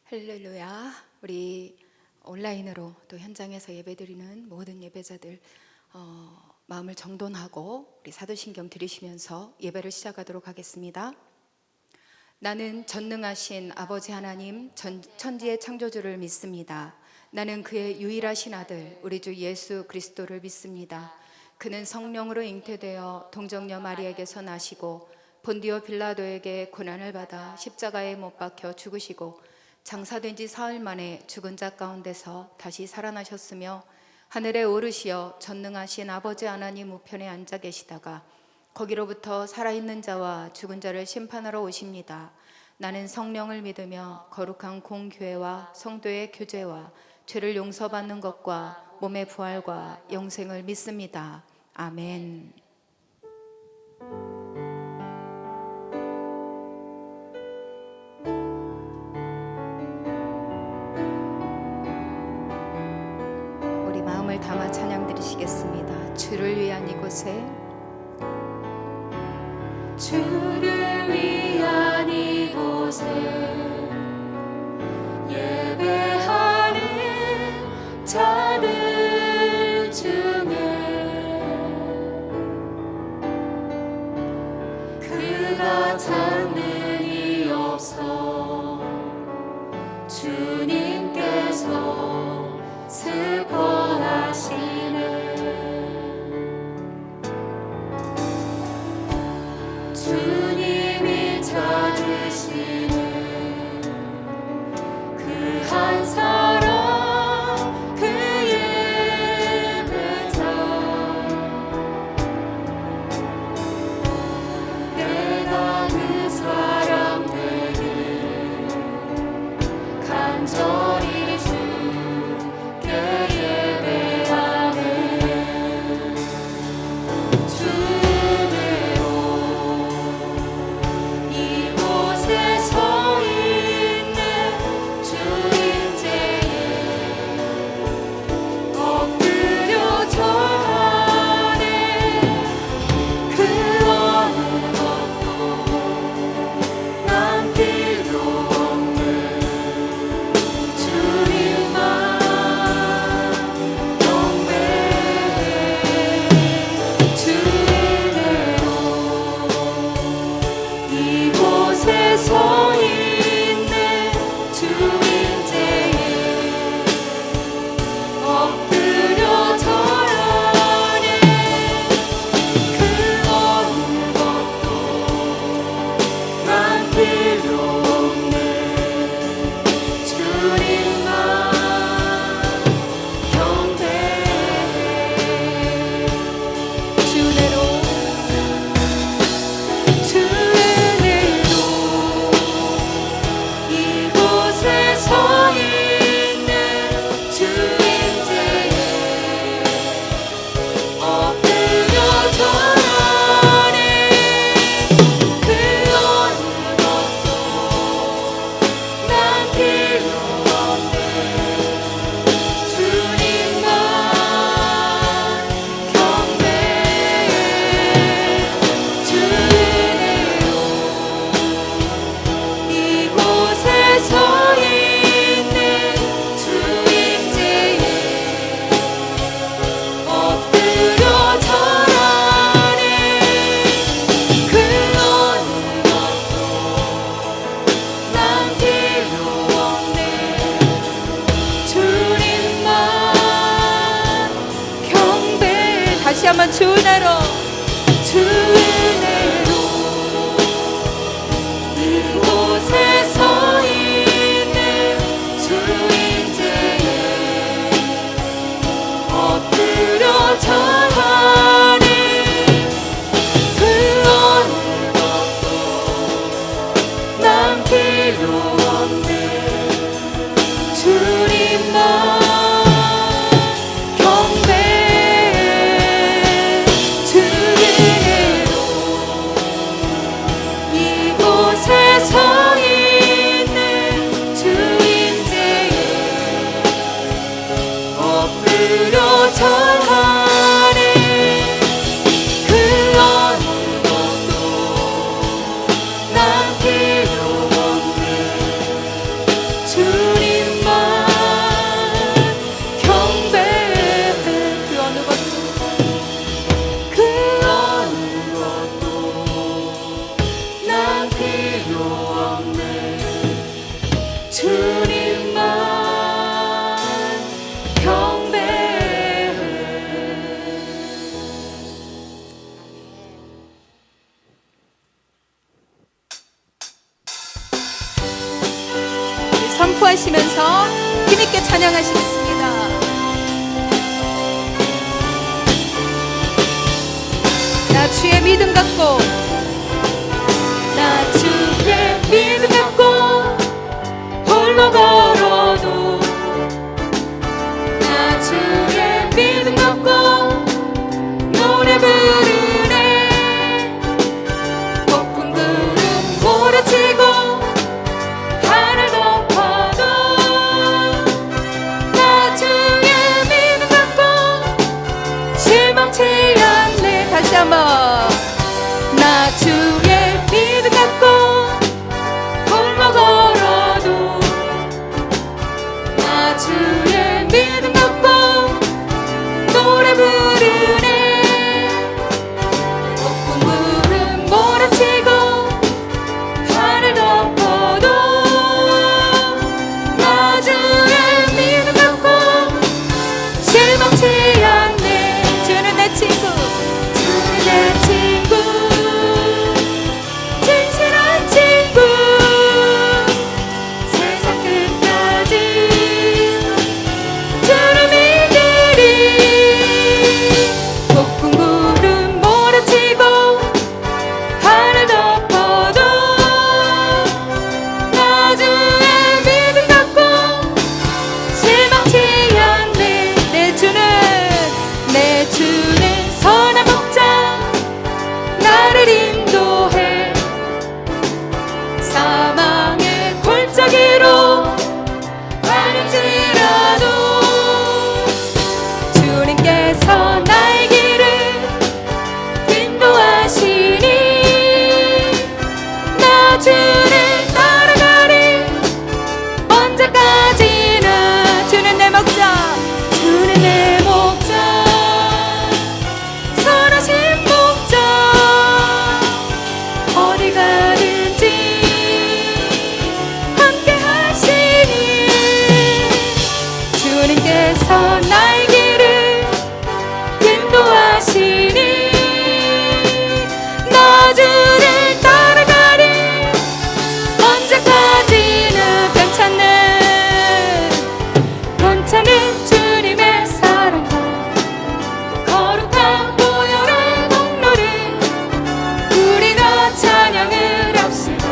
할렐루야. 우리 온라인으로 또 현장에서 예배드리는 모든 예배자들 마음을 정돈하고 우리 사도신경 들으시면서 예배를 시작하도록 하겠습니다. 나는 전능하신 아버지 하나님 천지의 창조주를 믿습니다. 나는 그의 유일하신 아들 우리 주 예수 그리스도를 믿습니다. 그는 성령으로 잉태되어 동정녀 마리아에게서 나시고 본디오 빌라도에게 고난을 받아 십자가에 못 박혀 죽으시고 장사된 지 사흘 만에 죽은 자 가운데서 다시 살아나셨으며 하늘에 오르시어 전능하신 아버지 하나님 우편에 앉아 계시다가 거기로부터 살아있는 자와 죽은 자를 심판하러 오십니다. 나는 성령을 믿으며 거룩한 공교회와 성도의 교제와 죄를 용서받는 것과 몸의 부활과 영생을 믿습니다. 아멘. 우리 마음을 담아 찬양 드리시겠습니다. 주를 위한 이곳에, 주를 위한 이곳에 예배하는 자들 중에 그가 찾는 이 없어 주님께서 슬퍼하시네. 주님이 찾으시는 그 한 사람 그 예배자 내가 그 사람 되길 간절히 주께 예배하네. 주대로 이곳에 서 있는 주인제에 엎드려 절하네. 그 어느 것도 난 필요 없네. 주님만 경배해. 주대로 이곳에 서 있는 주인제에 엎드려 절하네. 그 어느 것도 난 필요 없네. 주님만 경배해. 주대로 이곳에 서 있는 주인제에 엎드려 절하네. 그 어느 것도 난 필요 없네. 주님만 경배해. 주대로 이곳에 서 있는 주인제에 엎드려 절하네. 그 어느 것도 난 필요 없네. 주님만 경배해. 다시 한번 주 은혜로 이곳에 서 있는 주인제에 엎드려 절하네. 그 어느 것도 난 필요 없네. 주님만 경배해. 주대로 선포하시면서 힘있게 찬양하시겠습니다. 나 주의 믿음 갖고, 나 주의 믿음 갖고 홀로 걸어도, 나 주의 믿음 갖고 노래 부르네. 폭풍 구름 몰아치고 하늘 덮어도, 나 주의 믿음 갖고 실망치 않네. 다시 한번. 나 주의 믿음 갖고 홀로 걸어도, 나 주의 믿음 갖고 노래 부르네. 폭풍 구름 몰아치고 하늘 덮어도, 나 주의 믿음 갖고 실망치 않네. 주는 내 친구, 주는 내 친구, 진실한 친구, 세상 끝까지 주를 믿으리. 폭풍 구름 몰아치고 하늘 덮어도, 나 주의 믿음 갖고 실망치 않네. 내 주는 선한 목자, 나를 인도해. 사망의 골짜기로 가는지라도 주님께서 나의 길을 인도하시니, 나 주를 따라가리. 언제까지나 주는 내 목자, 주는 내 목자, 선하신 목자. 어디 가든지 함께 하시니, 주님께서 나의 길을 인도하시니, 나 주를 따라가리. 언제까지나 괜찮은 주님의 사랑과 거룩한 보혈의 공로를 우리가 찬양을 합시다.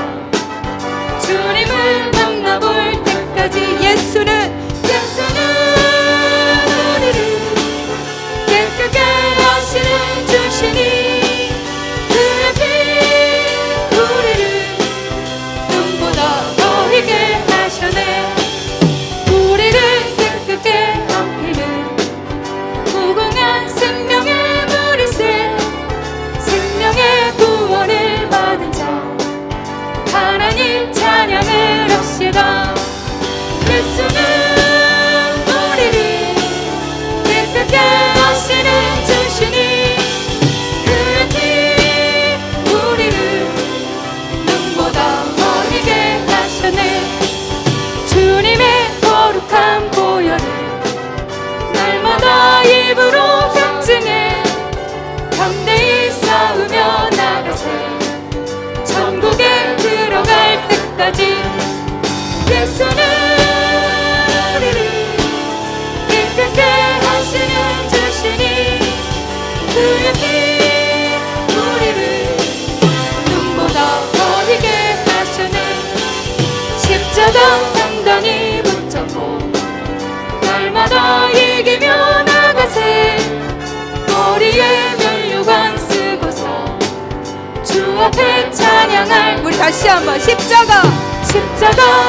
주님을 만나볼 때까지 예수는 우리를 깨끗게 하시는 주시니, 그의 피 우리를 눈보다 더 희게 하셨네. 우리를 깨끗게 함기는 무궁한 생명의 물일세. 생명의 구원을 받은 자 하나님 찬양을 합시다. 예수는 우리를 깨끗게 하시는 주시니, 그의 피 우리를 눈보다 더 희게 하셨네. 주님의 거룩한 보혈을 날마다 입으로 병증해 담대히 싸우며 나가세. 천국에 들어갈 때까지 예수는 우리를 깨끗게 하시는 주시니, 그의 피 우리를 눈보다 더 희게 하셨네. 십자가 단단히 붙잡고 날마다 이기며 나가세. 머리에 면류관 쓰고서 주 앞에 찬양할. 우리 다시 한번. 십자가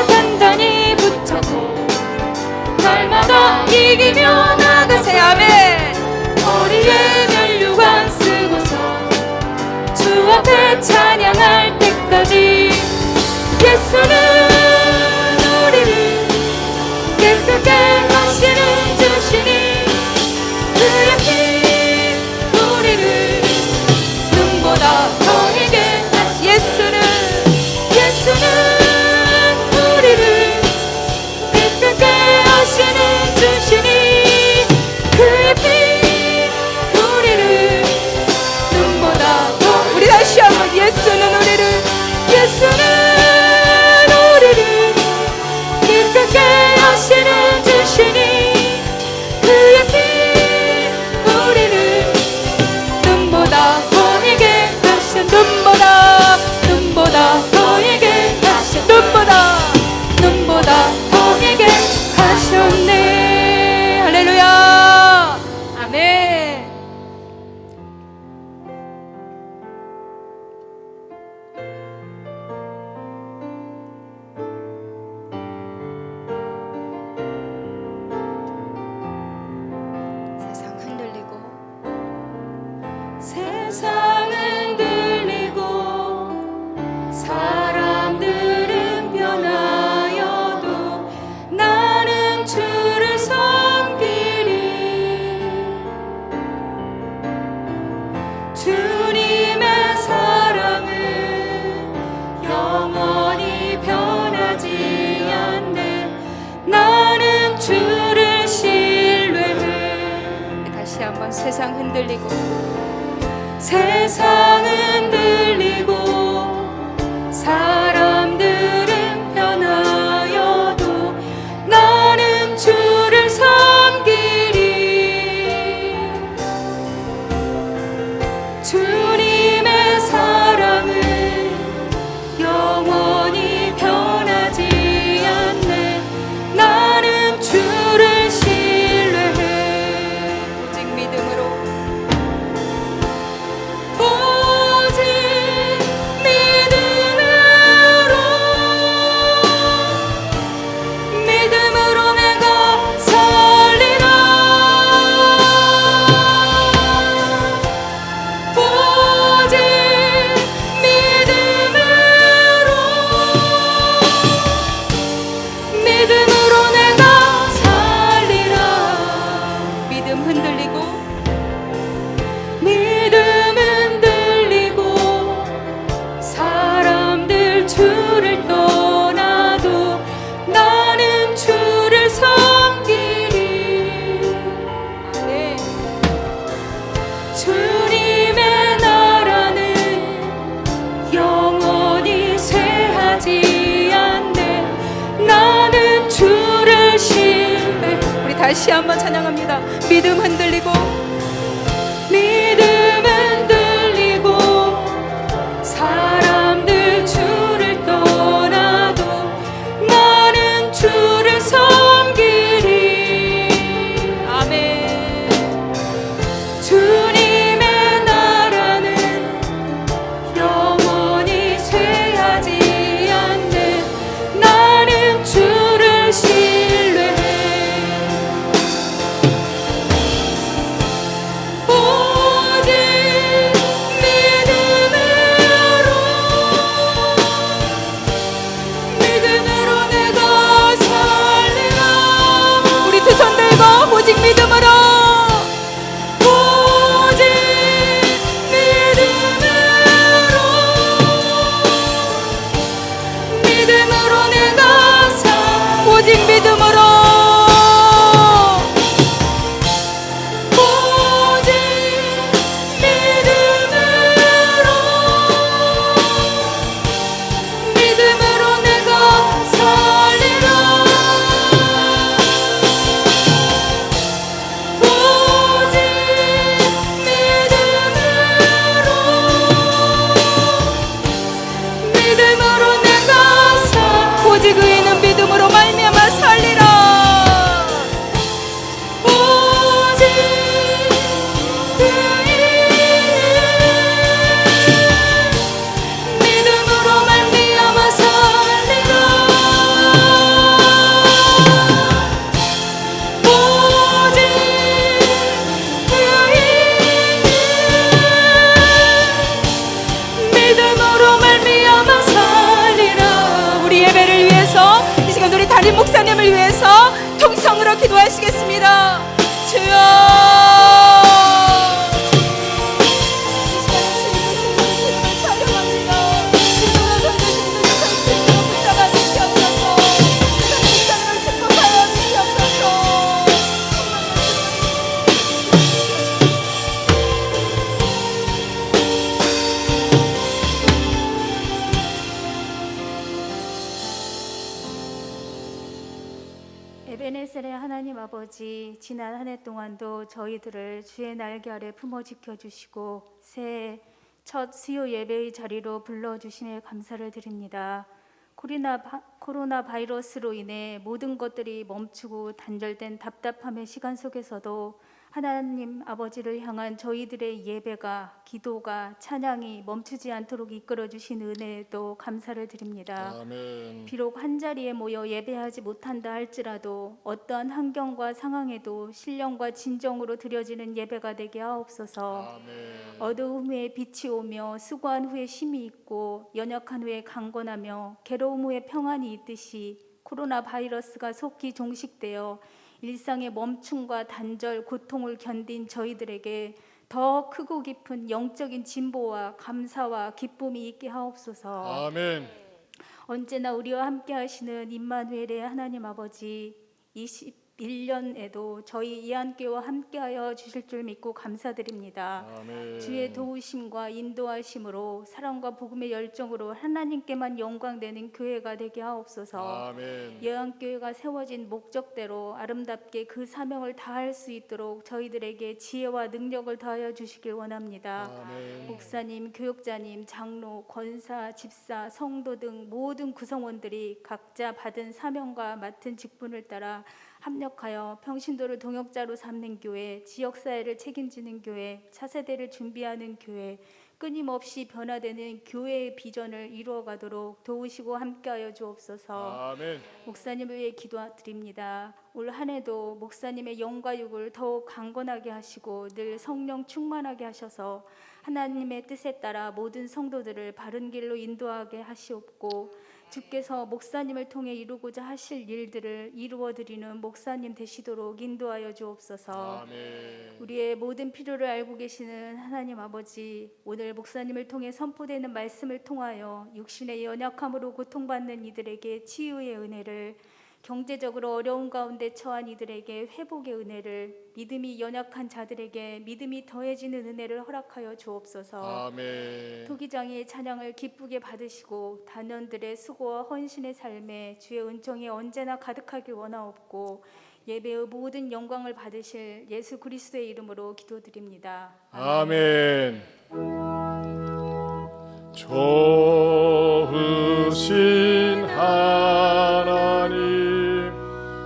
단단히 붙잡고 날마다 이기며 나가세. 아멘. 머리에 면류관 쓰고서 주 앞에 찬양할 때까지 예수는 우리를 깨끗게 하시는 주시니, 그의 피 우리를 눈보다 더 희게 하시. 예수는 우리를 깨끗게 하시는 주시니, 그의 피 우리를 눈보다 더. 우리 다시 한번. 예수는 우리를 세상 흔들리고 세상 흔들리고 사람들은 변하여도 나는 주를 섬기리. 주님의 사랑은 영원히 변하지 않네. 나는 주를 신뢰해. 오직 믿음으로 오직 믿음으로 내가 살리라. 오직 믿음으로 내가 살리라. 믿음 흔들리고 믿음 흔들리고 사람들 주를 떠나도 나는 주를 섬기리. 네. 주님의 나라는 영원히 쇠하지 않네. 나는 주를 신뢰. 우리 다시 한번 찬양합니다. 믿음 흔들리고 믿음 흔들리고 사람들 주를 떠나도 나는 주를 섬기리. 아멘. 주님의 나라는 영원히 쇠하지 않네. 나는 주를 신뢰해. 오직 믿음으로 내가 살리라. 우리 두 손 들고 오직 믿음으로 오직 믿음으로 내가 오직 믿음으로 오직 믿음으로 내가 살리라. 오직 믿음으로 내가 오직 의인은 믿음으로 말미암아 살리라. 오직 믿음으로 말미암아 살리라. 오직 믿음으로 말미암아 살리라. 우리 예배를 위해서 이 시간 우리 담임 목사님을 위해서 통성으로 기도하시겠습니다. 주여 이 시간에 주님을 찬양합니다. 기도로 던져주시는 성신으로 붙잡아 주시옵소서. 성신으로 축복하여 주시옵소서. 에베네셀의 하나님 아버지, 지난 한 해 동안도 저희들을 주의 날개 아래 품어 지켜주시고 새해 첫 수요 예배의 자리로 불러주심에 감사를 드립니다. 코로나 바이러스로 인해 모든 것들이 멈추고 단절된 답답함의 시간 속에서도 하나님 아버지를 향한 저희들의 예배가, 기도가, 찬양이 멈추지 않도록 이끌어 주신 은혜에도 감사를 드립니다. 아멘. 비록 한자리에 모여 예배하지 못한다 할지라도 어떠한 환경과 상황에도 신령과 진정으로 드려지는 예배가 되게 하옵소서. 아멘. 어두움 후에 빛이 오며 수고한 후에 쉼이 있고 연약한 후에 강건하며 괴로움 후에 평안이 있듯이 코로나 바이러스가 속히 종식되어 일상의 멈춤과 단절, 고통을 견딘 저희들에게 더 크고 깊은 영적인 진보와 감사와 기쁨이 있게 하옵소서. 아멘. 언제나 우리와 함께 하시는 임마누엘의 하나님 아버지, 1년에도 저희 이안교회와 함께하여 주실 줄 믿고 감사드립니다. 아멘. 주의 도우심과 인도하심으로 사랑과 복음의 열정으로 하나님께만 영광되는 교회가 되게 하옵소서. 아멘. 예언교회가 세워진 목적대로 아름답게 그 사명을 다할 수 있도록 저희들에게 지혜와 능력을 더하여 주시길 원합니다. 아멘. 목사님, 교육자님, 장로, 권사, 집사, 성도 등 모든 구성원들이 각자 받은 사명과 맡은 직분을 따라 합력하여 평신도를 동역자로 삼는 교회, 지역사회를 책임지는 교회, 차세대를 준비하는 교회, 끊임없이 변화되는 교회의 비전을 이루어가도록 도우시고 함께하여 주옵소서. 아멘. 목사님을 위해 기도드립니다. 올 한 해도 목사님의 영과 육을 더욱 강건하게 하시고 늘 성령 충만하게 하셔서 하나님의 뜻에 따라 모든 성도들을 바른 길로 인도하게 하시옵고, 주께서 목사님을 통해 이루고자 하실 일들을 이루어드리는 목사님 되시도록 인도하여 주옵소서. 아멘. 우리의 모든 필요를 알고 계시는 하나님 아버지, 오늘 목사님을 통해 선포되는 말씀을 통하여 육신의 연약함으로 고통받는 이들에게 치유의 은혜를, 경제적으로 어려운 가운데 처한 이들에게 회복의 은혜를, 믿음이 연약한 자들에게 믿음이 더해지는 은혜를 허락하여 주옵소서. 아멘. 토기장의 찬양을 기쁘게 받으시고 단원들의 수고와 헌신의 삶에 주의 은총이 언제나 가득하길 원하옵고, 예배의 모든 영광을 받으실 예수 그리스도의 이름으로 기도드립니다. 아멘. 좋으신 하나님,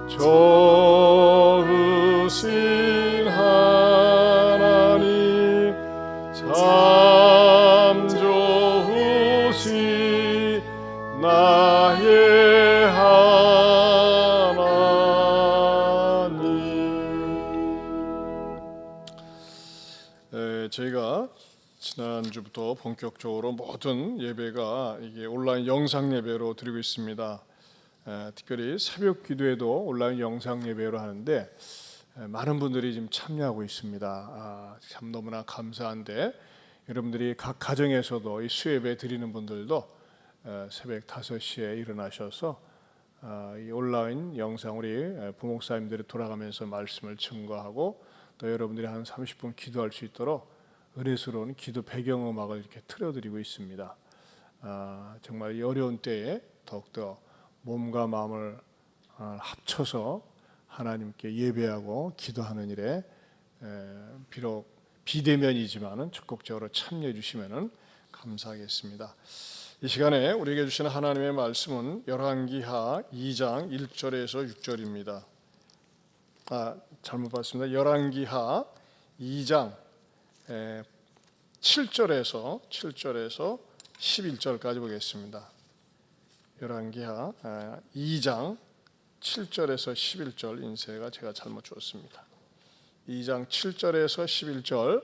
좋으신 하나님, 참 좋으신 나의 하나님. 저희가 지난주부터 본격적으로 모든 예배가 이게 온라인 영상 예배로 드리고 있습니다. 특별히 새벽 기도에도 온라인 영상 예배로 하는데 많은 분들이 지금 참여하고 있습니다. 참 너무나 감사한데, 여러분들이 각 가정에서도 이 수예배 드리는 분들도 새벽 5시에 일어나셔서 이 온라인 영상 우리 부목사님들이 돌아가면서 말씀을 증거하고, 또 여러분들이 한 30분 기도할 수 있도록 은혜스러운 기도 배경음악을 이렇게 틀어드리고 있습니다. 정말 이 어려운 때에 더욱더 몸과 마음을 합쳐서 하나님께 예배하고 기도하는 일에 비록 비대면이지만은 적극적으로 참여해 주시면은 감사하겠습니다. 이 시간에 우리에게 주시는 하나님의 말씀은 열왕기하 2장 1절에서 6절입니다. 잘못 봤습니다. 열왕기하 2장 7절에서 11절까지 보겠습니다. 열왕기하 2장 7절에서 11절 인쇄가 제가 잘못 주었습니다. 2장 7절에서 11절.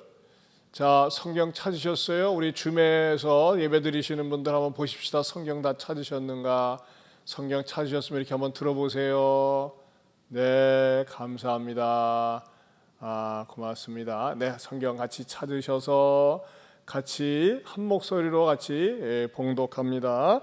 자, 성경 찾으셨어요? 우리 줌에서 예배드리시는 분들 한번 보십시다. 성경 다 찾으셨는가? 성경 찾으셨으면 이렇게 한번 들어보세요. 네, 감사합니다. 고맙습니다. 네, 성경 같이 찾으셔서 같이 한 목소리로 같이 봉독합니다.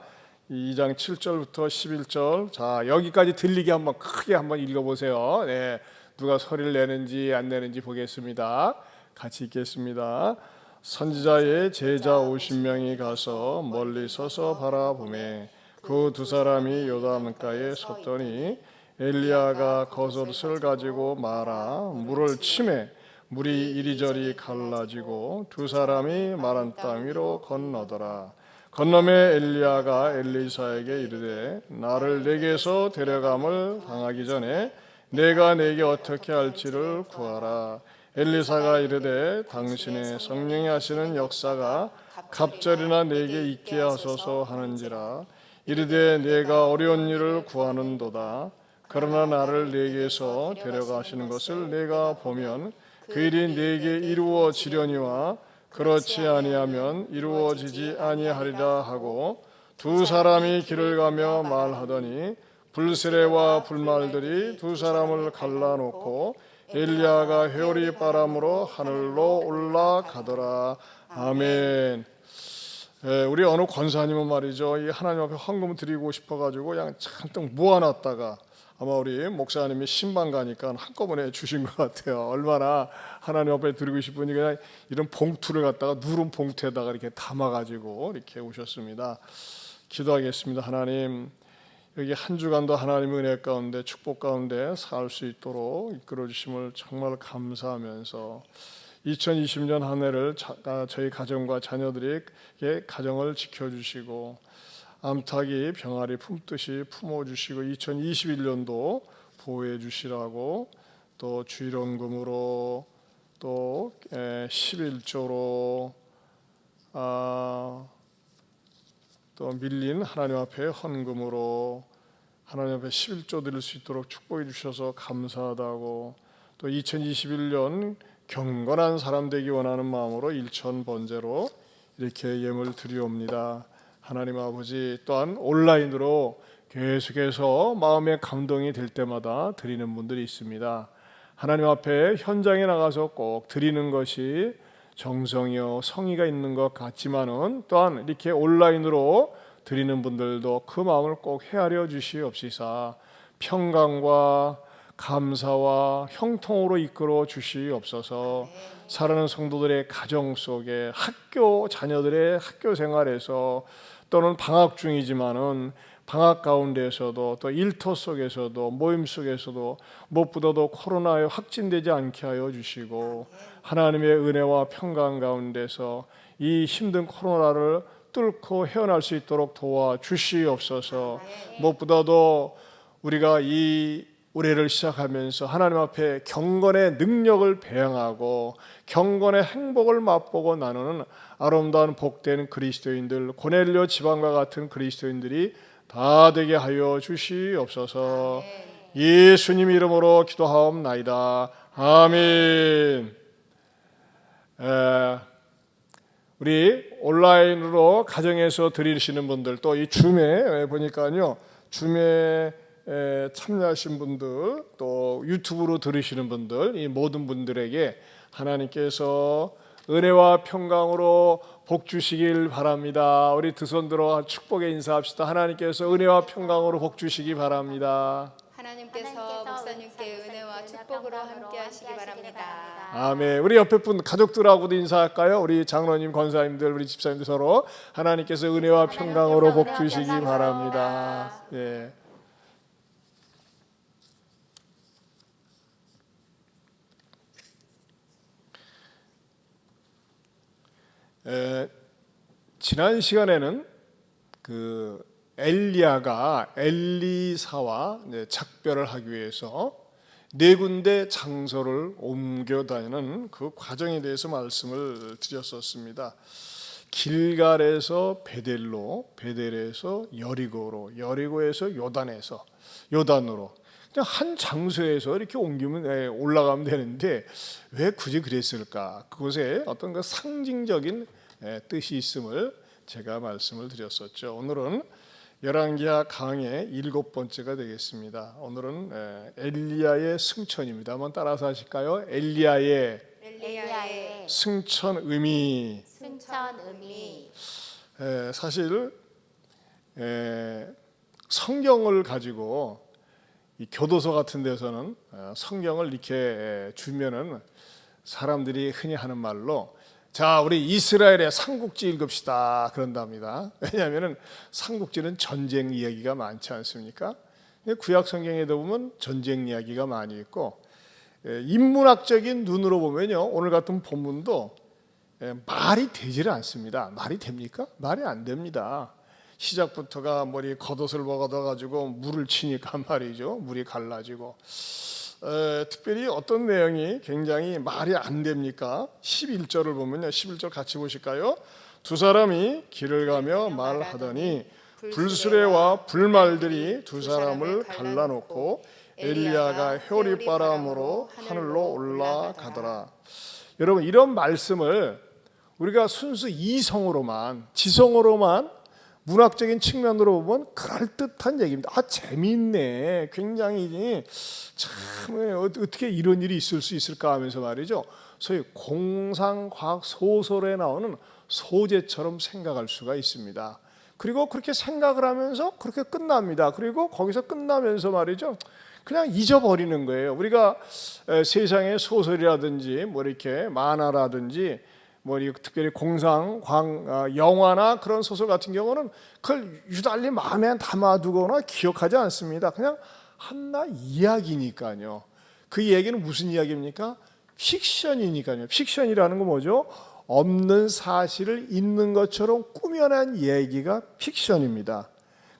2장 7절부터 11절. 자, 여기까지 들리게 한번 크게 한번 읽어보세요. 네, 누가 소리를 내는지 안 내는지 보겠습니다. 같이 읽겠습니다. 선지자의 제자 50명이 가서 멀리 서서 바라보매 그 두 사람이 요단가에 섰더니 엘리야가 겉옷을 가지고 말아 물을 치매 물이 이리저리 갈라지고 두 사람이 마른 땅 위로 건너더라. 건너매 엘리야가 엘리사에게 이르되 나를 내게서 데려감을 당하기 전에 내가 내게 어떻게 할지를 구하라. 엘리사가 이르되 당신의 성령이 하시는 역사가 갑절이나 내게 있게 하소서 하는지라. 이르되 내가 어려운 일을 구하는도다. 그러나 나를 내게서 데려가시는 것을 내가 보면 그 일이 내게 이루어지려니와 그렇지 아니하면 이루어지지 아니하리라 하고 두 사람이 길을 가며 말하더니 불세례와 불말들이 두 사람을 갈라놓고 엘리야가 회오리 바람으로 하늘로 올라가더라. 아멘. 우리 어느 권사님은 말이죠, 이 하나님 앞에 헌금을 드리고 싶어가지고 그냥 잔뜩 모아놨다가 아마 우리 목사님이 신방 가니까 한꺼번에 주신 것 같아요. 얼마나 하나님 앞에 드리고 싶으니 그냥 이런 봉투를 갖다가 누른 봉투에다가 이렇게 담아가지고 이렇게 오셨습니다. 기도하겠습니다. 하나님, 여기 한 주간도 하나님의 은혜 가운데 축복 가운데 살 수 있도록 이끌어 주심을 정말 감사하면서 2020년 한 해를 저희 가정과 자녀들에게 가정을 지켜주시고 암탉이 병아리 품듯이 품어주시고 2021년도 보호해 주시라고, 또 주일원금으로 또 11조로 또 밀린 하나님 앞에 헌금으로 하나님 앞에 11조 드릴 수 있도록 축복해 주셔서 감사하다고, 또 2021년 경건한 사람 되기 원하는 마음으로 일천번제로 이렇게 예물 드리옵니다. 하나님 아버지, 또한 온라인으로 계속해서 마음의 감동이 될 때마다 드리는 분들이 있습니다. 하나님 앞에 현장에 나가서 꼭 드리는 것이 정성이요 성의가 있는 것 같지만은, 또한 이렇게 온라인으로 드리는 분들도 그 마음을 꼭 헤아려 주시옵시사 평강과 감사와 형통으로 이끌어 주시옵소서. 사랑하는 성도들의 가정 속에, 학교 자녀들의 학교 생활에서, 또는 방학 중이지만은 방학 가운데에서도, 또 일터 속에서도, 모임 속에서도 무엇보다도 코로나에 확진되지 않게 하여 주시고, 하나님의 은혜와 평강 가운데서 이 힘든 코로나를 뚫고 헤어날 수 있도록 도와 주시옵소서. 무엇보다도 우리가 이 올해를 시작하면서 하나님 앞에 경건의 능력을 배양하고 경건의 행복을 맛보고 나누는 아름다운 복된 그리스도인들, 고넬료 지방과 같은 그리스도인들이 다 되게 하여 주시옵소서. 예수님 이름으로 기도하옵나이다. 아멘. 우리 온라인으로 가정에서 드리시는 분들, 또 이 줌에 보니까요, 줌에 참여하신 분들, 또 유튜브로 들으시는 분들, 이 모든 분들에게 하나님께서 은혜와 평강으로 복 주시길 바랍니다. 우리 두 손 들어 축복의 인사합시다. 하나님께서 은혜와 평강으로 복 주시기 바랍니다. 하나님께서 목사님께 은혜와 축복으로 함께 하시기 바랍니다. 아멘. 우리 옆에 분 가족들하고도 인사할까요? 우리 장로님, 권사님들, 우리 집사님들 서로 하나님께서 은혜와 평강으로 복 주시기 바랍니다. 예. 지난 시간에는 그 엘리야가 엘리사와 작별을 하기 위해서 네 군데 장소를 옮겨 다니는 그 과정에 대해서 말씀을 드렸었습니다. 길갈에서 베델로, 베델에서 여리고로, 여리고에서 요단으로 그냥 한 장소에서 이렇게 옮기면 올라가면 되는데 왜 굳이 그랬을까? 그곳에 어떤 그 상징적인 뜻이 있음을 제가 말씀을 드렸었죠. 오늘은 열왕기하 강의 7번째가 되겠습니다. 오늘은 엘리야의 승천입니다. 한번 따라서 하실까요? 엘리야의 승천 의미. 사실 성경을 가지고 이 교도소 같은 데서는 성경을 이렇게 주면은 사람들이 흔히 하는 말로, 자, 우리 이스라엘의 삼국지 읽읍시다 그런답니다. 왜냐하면 삼국지는 전쟁 이야기가 많지 않습니까? 구약 성경에도 보면 전쟁 이야기가 많이 있고, 인문학적인 눈으로 보면요, 오늘 같은 본문도 말이 되지를 않습니다. 말이 됩니까? 말이 안 됩니다. 시작부터가 머리 겉옷을 벗어가지고 물을 치니까 말이죠. 물이 갈라지고. 특별히 어떤 내용이 굉장히 말이 안 됩니까? 11절을 보면요, 11절 같이 보실까요? 두 사람이 길을 가며 말하더니 불수레와 불말들이 두 사람을 갈라놓고 엘리야가 효리바람으로 하늘로 올라가더라. 여러분, 이런 말씀을 우리가 순수 이성으로만, 지성으로만, 문학적인 측면으로 보면 그럴듯한 얘기입니다. 아, 재미있네. 굉장히 참 어떻게 이런 일이 있을 수 있을까 하면서 말이죠. 소위 공상과학 소설에 나오는 소재처럼 생각할 수가 있습니다. 그리고 그렇게 생각을 하면서 그렇게 끝납니다. 그리고 거기서 끝나면서 말이죠, 그냥 잊어버리는 거예요. 우리가 세상의 소설이라든지 뭐 이렇게 만화라든지 뭐 특별히 영화나 그런 소설 같은 경우는 그걸 유달리 마음에 담아두거나 기억하지 않습니다. 그냥 한낱 이야기니까요. 그 얘기는 무슨 이야기입니까? 픽션이니까요. 픽션이라는 건 뭐죠? 없는 사실을 있는 것처럼 꾸며낸 얘기가 픽션입니다.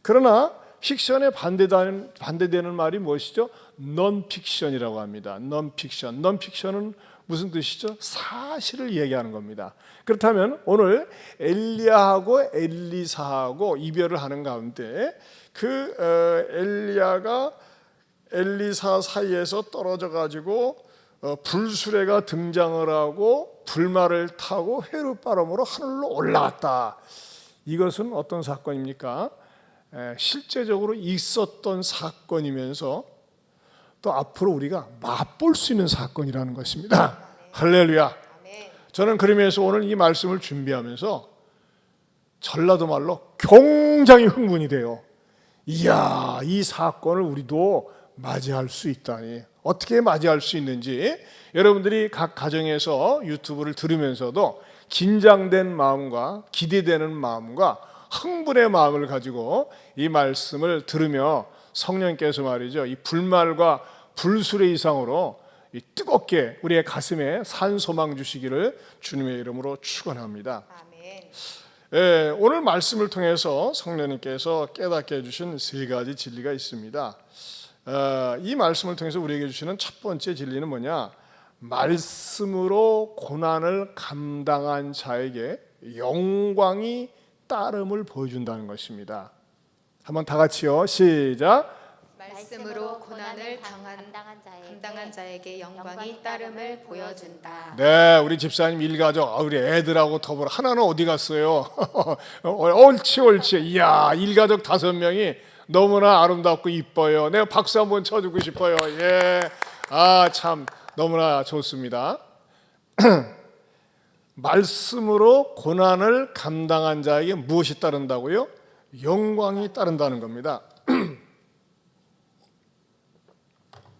그러나 픽션에 반대되는 말이 무엇이죠? non-fiction이라고 합니다. non-fiction. non-fiction은 무슨 뜻이죠? 사실을 얘기하는 겁니다. 그렇다면 오늘 엘리야하고 엘리사하고 이별을 하는 가운데 엘리야가 엘리사 사이에서 떨어져 가지고 불수레가 등장을 하고 불말을 타고 회룻바람으로 하늘로 올라갔다. 이것은 어떤 사건입니까? 실제적으로 있었던 사건이면서 또 앞으로 우리가 맛볼 수 있는 사건이라는 것입니다. 할렐루야. 저는 그러면서 오늘 이 말씀을 준비하면서 전라도 말로 굉장히 흥분이 돼요. 이야, 이 사건을 우리도 맞이할 수 있다니. 어떻게 맞이할 수 있는지 여러분들이 각 가정에서 유튜브를 들으면서도 긴장된 마음과 기대되는 마음과 흥분의 마음을 가지고 이 말씀을 들으며 성령께서 말이죠, 이 불말과 불수레 이상으로 이 뜨겁게 우리의 가슴에 산소망 주시기를 주님의 이름으로 축원합니다. 아멘. 오늘 말씀을 통해서 성령님께서 깨닫게 해주신 세 가지 진리가 있습니다. 이 말씀을 통해서 우리에게 주시는 첫 번째 진리는 뭐냐? 말씀으로 고난을 감당한 자에게 영광이 따름을 보여준다는 것입니다. 한번 다 같이요. 시작. 말씀으로 고난을 감당한 자에게 영광이 따름을 보여준다. 네, 우리 집사님 일가족, 우리 애들하고 더불어 하나는 어디 갔어요? 옳지. 이야, 일가족 5명이 너무나 아름답고 이뻐요. 내가 박수 한번 쳐주고 싶어요. 예, 참 너무나 좋습니다. 말씀으로 고난을 감당한 자에게 무엇이 따른다고요? 영광이 따른다는 겁니다.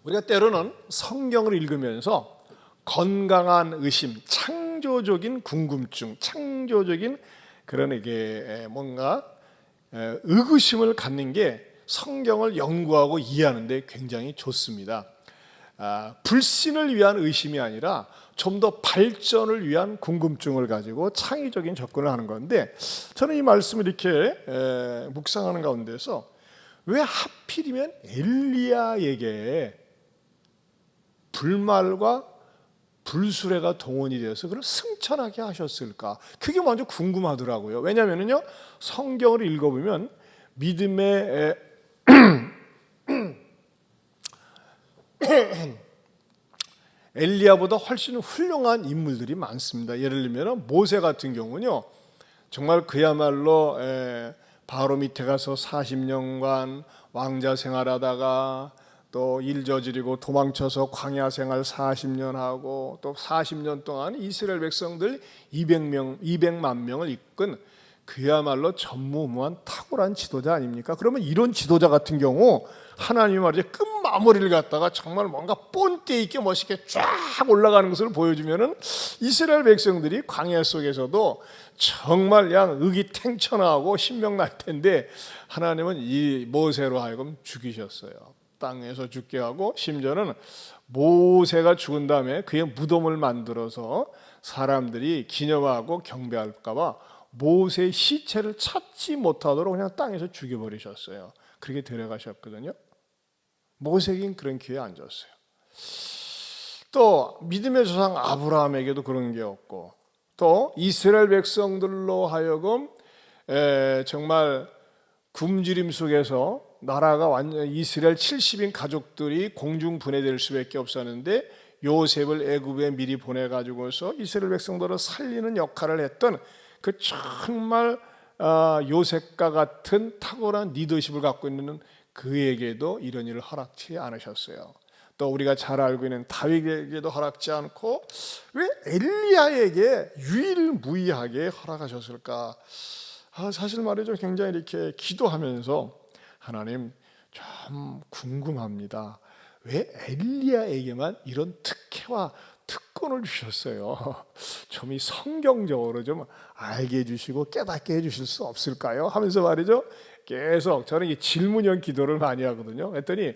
우리가 때로는 성경을 읽으면서 건강한 의심, 창조적인 궁금증, 창조적인 그런 이게 뭔가 의구심을 갖는 게 성경을 연구하고 이해하는 데 굉장히 좋습니다. 불신을 위한 의심이 아니라 좀 더 발전을 위한 궁금증을 가지고 창의적인 접근을 하는 건데, 저는 이 말씀을 이렇게 묵상하는 가운데서 왜 하필이면 엘리야에게 불말과 불수레가 동원이 되어서 그걸 승천하게 하셨을까? 그게 먼저 궁금하더라고요. 왜냐하면요, 성경을 읽어보면 믿음의 엘리야보다 훨씬 훌륭한 인물들이 많습니다. 예를 들면 모세 같은 경우는요, 정말 그야말로 바로 밑에 가서 40년간 왕자 생활하다가 또 일 저지르고 도망쳐서 광야 생활 40년 하고 또 40년 동안 이스라엘 백성들 200만 명을 이끈 그야말로 전무후무한 탁월한 지도자 아닙니까? 그러면 이런 지도자 같은 경우 하나님이 말이죠, 끝마무리를 갖다가 정말 뭔가 본때 있게 멋있게 쫙 올라가는 것을 보여주면은 이스라엘 백성들이 광야 속에서도 정말 그냥 의기탱천하고 신명날 텐데, 하나님은 이 모세로 하여금 죽이셨어요. 땅에서 죽게 하고, 심지어는 모세가 죽은 다음에 그의 무덤을 만들어서 사람들이 기념하고 경배할까 봐 모세의 시체를 찾지 못하도록 그냥 땅에서 죽여버리셨어요. 그렇게 데려가셨거든요. 모세에겐 그런 기회 안 줬어요. 또 믿음의 조상 아브라함에게도 그런 게 없고, 또 이스라엘 백성들로 하여금 정말 굶주림 속에서 나라가 완전 이스라엘 70인 가족들이 공중 분해될 수밖에 없었는데 요셉을 애굽에 미리 보내가지고서 이스라엘 백성들을 살리는 역할을 했던 그 정말 요셉과 같은 탁월한 리더십을 갖고 있는 그에게도 이런 일을 허락치 않으셨어요. 또 우리가 잘 알고 있는 다윗에게도 허락지 않고 왜 엘리야에게 유일무이하게 허락하셨을까? 사실 말이죠, 굉장히 이렇게 기도하면서 하나님, 좀 궁금합니다. 왜 엘리야에게만 이런 특혜와 특권을 주셨어요? 좀 이 성경적으로 좀 알게 해주시고 깨닫게 해주실 수 없을까요? 하면서 말이죠. 계속 저는 이 질문형 기도를 많이 하거든요. 그랬더니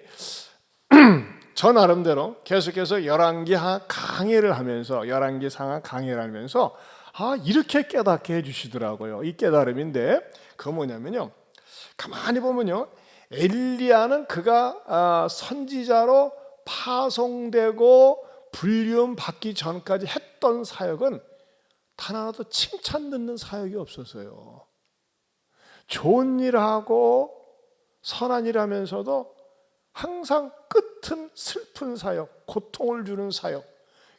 저 나름대로 계속해서 열왕기 강해를 하면서 열왕기 상하 강해를 하면서 이렇게 깨닫게 해주시더라고요. 이 깨달음인데 그거 뭐냐면요. 가만히 보면요. 엘리야는 그가 선지자로 파송되고 불리움 받기 전까지 했던 사역은 단 하나도 칭찬 듣는 사역이 없었어요. 좋은 일하고 선한 일 하면서도 항상 끝은 슬픈 사역, 고통을 주는 사역,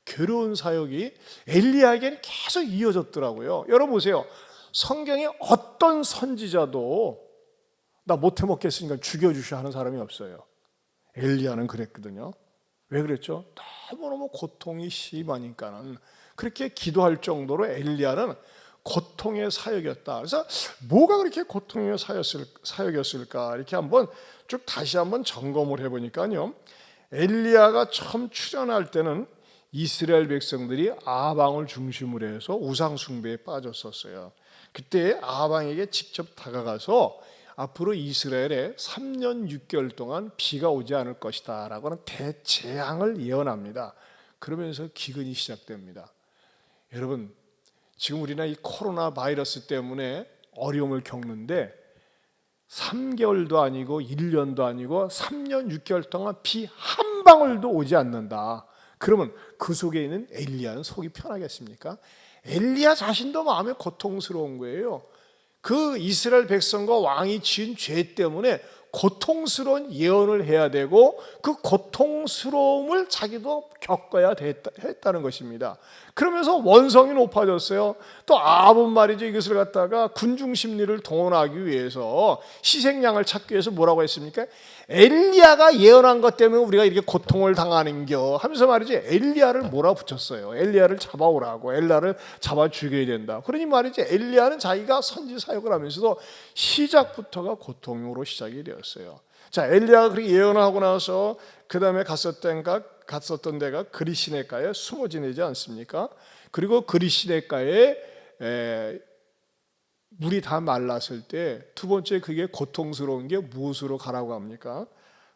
괴로운 사역이 엘리야에게는 계속 이어졌더라고요. 여러분 보세요. 성경에 어떤 선지자도 나 못해 먹겠으니까 죽여주셔 하는 사람이 없어요. 엘리야는 그랬거든요. 왜 그랬죠? 너무너무 고통이 심하니까는 그렇게 기도할 정도로 엘리야는 고통의 사역이었다. 그래서 뭐가 그렇게 고통의 사역이었을까? 이렇게 한번 쭉 다시 한번 점검을 해보니까요. 엘리야가 처음 출연할 때는 이스라엘 백성들이 아방을 중심으로 해서 우상 숭배에 빠졌었어요. 그때 아방에게 직접 다가가서 앞으로 이스라엘에 3년 6개월 동안 비가 오지 않을 것이다 라고 하는 대재앙을 예언합니다. 그러면서 기근이 시작됩니다. 여러분 지금 우리나 이 코로나 바이러스 때문에 어려움을 겪는데 3개월도 아니고 1년도 아니고 3년 6개월 동안 비 한 방울도 오지 않는다. 그러면 그 속에 있는 엘리야는 속이 편하겠습니까? 엘리야 자신도 마음이 고통스러운 거예요. 그 이스라엘 백성과 왕이 지은 죄 때문에 고통스러운 예언을 해야 되고 그 고통스러움을 자기도 겪어야 했다는 것입니다. 그러면서 원성이 높아졌어요. 또 아합은 말이죠. 이것을 갖다가 군중 심리를 동원하기 위해서 희생양을 찾기 위해서 뭐라고 했습니까? 엘리야가 예언한 것 때문에 우리가 이렇게 고통을 당하는겨 하면서 말이죠. 엘리야를 몰아붙였어요. 엘리야를 잡아오라고. 엘리야를 잡아 죽여야 된다. 그러니 말이죠. 엘리야는 자기가 선지 사역을 하면서도 시작부터가 고통으로 시작이 되었어요. 자, 엘리야가 그렇게 예언을 하고 나서 그 다음에 갔었던 데가 그리시네가에 숨어 지내지 않습니까? 그리고 그리시네가에 물이 다 말랐을 때 두 번째 그게 고통스러운 게 무엇으로 가라고 합니까?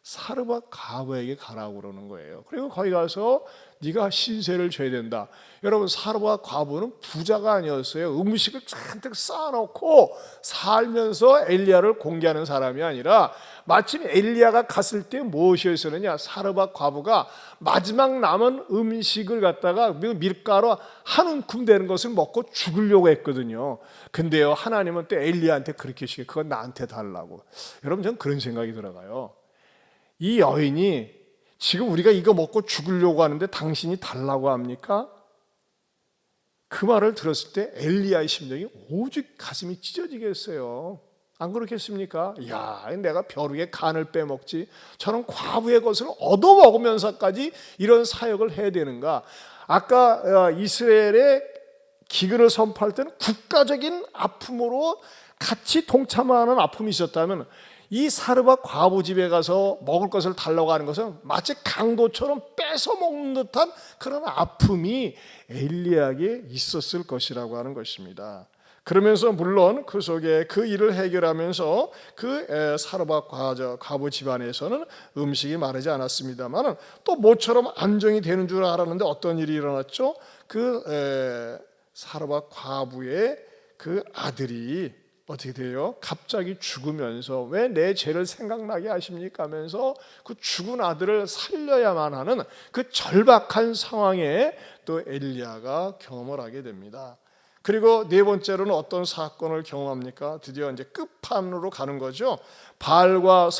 사르밧 과부에게 가라고 그러는 거예요. 그리고 거기 가서 네가 신세를 져야 된다. 여러분 사르밧 과부는 부자가 아니었어요. 음식을 잔뜩 쌓아놓고 살면서 엘리야를 공개하는 사람이 아니라 마침 엘리야가 갔을 때 무엇이었느냐? 사르밧 과부가 마지막 남은 음식을 갖다가 밀가루 한 움큼 되는 것을 먹고 죽으려고 했거든요. 근데요 하나님은 또 엘리야한테 그렇게 시켜 그건 나한테 달라고. 여러분 저는 그런 생각이 들어가요. 이 여인이 지금 우리가 이거 먹고 죽으려고 하는데 당신이 달라고 합니까? 그 말을 들었을 때 엘리야의 심정이 오직 가슴이 찢어지겠어요. 안 그렇겠습니까? 야, 내가 벼룩의 간을 빼먹지 저런 과부의 것을 얻어먹으면서까지 이런 사역을 해야 되는가? 아까 이스라엘의 기근을 선포할 때는 국가적인 아픔으로 같이 동참하는 아픔이 있었다면 이 사르밧 과부 집에 가서 먹을 것을 달라고 하는 것은 마치 강도처럼 뺏어 먹는 듯한 그런 아픔이 엘리야에게 있었을 것이라고 하는 것입니다. 그러면서 물론 그 속에 그 일을 해결하면서 그 사르밧 과부 집안에서는 음식이 마르지 않았습니다만 또 모처럼 안정이 되는 줄 알았는데 어떤 일이 일어났죠? 그 사르밧 과부의 그 아들이 어떻게 돼요? 갑자기 죽으면서 왜 내 죄를 생각나게 하십니까? 하면서 그 죽은 아들을 살려야만 하는 그 절박한 상황에 또 엘리야가 경험을 하게 됩니다. 그리고 네 번째로는 어떤 사건을 경험합니까? 드디어 이제 끝판으로 가는 거죠. 바알과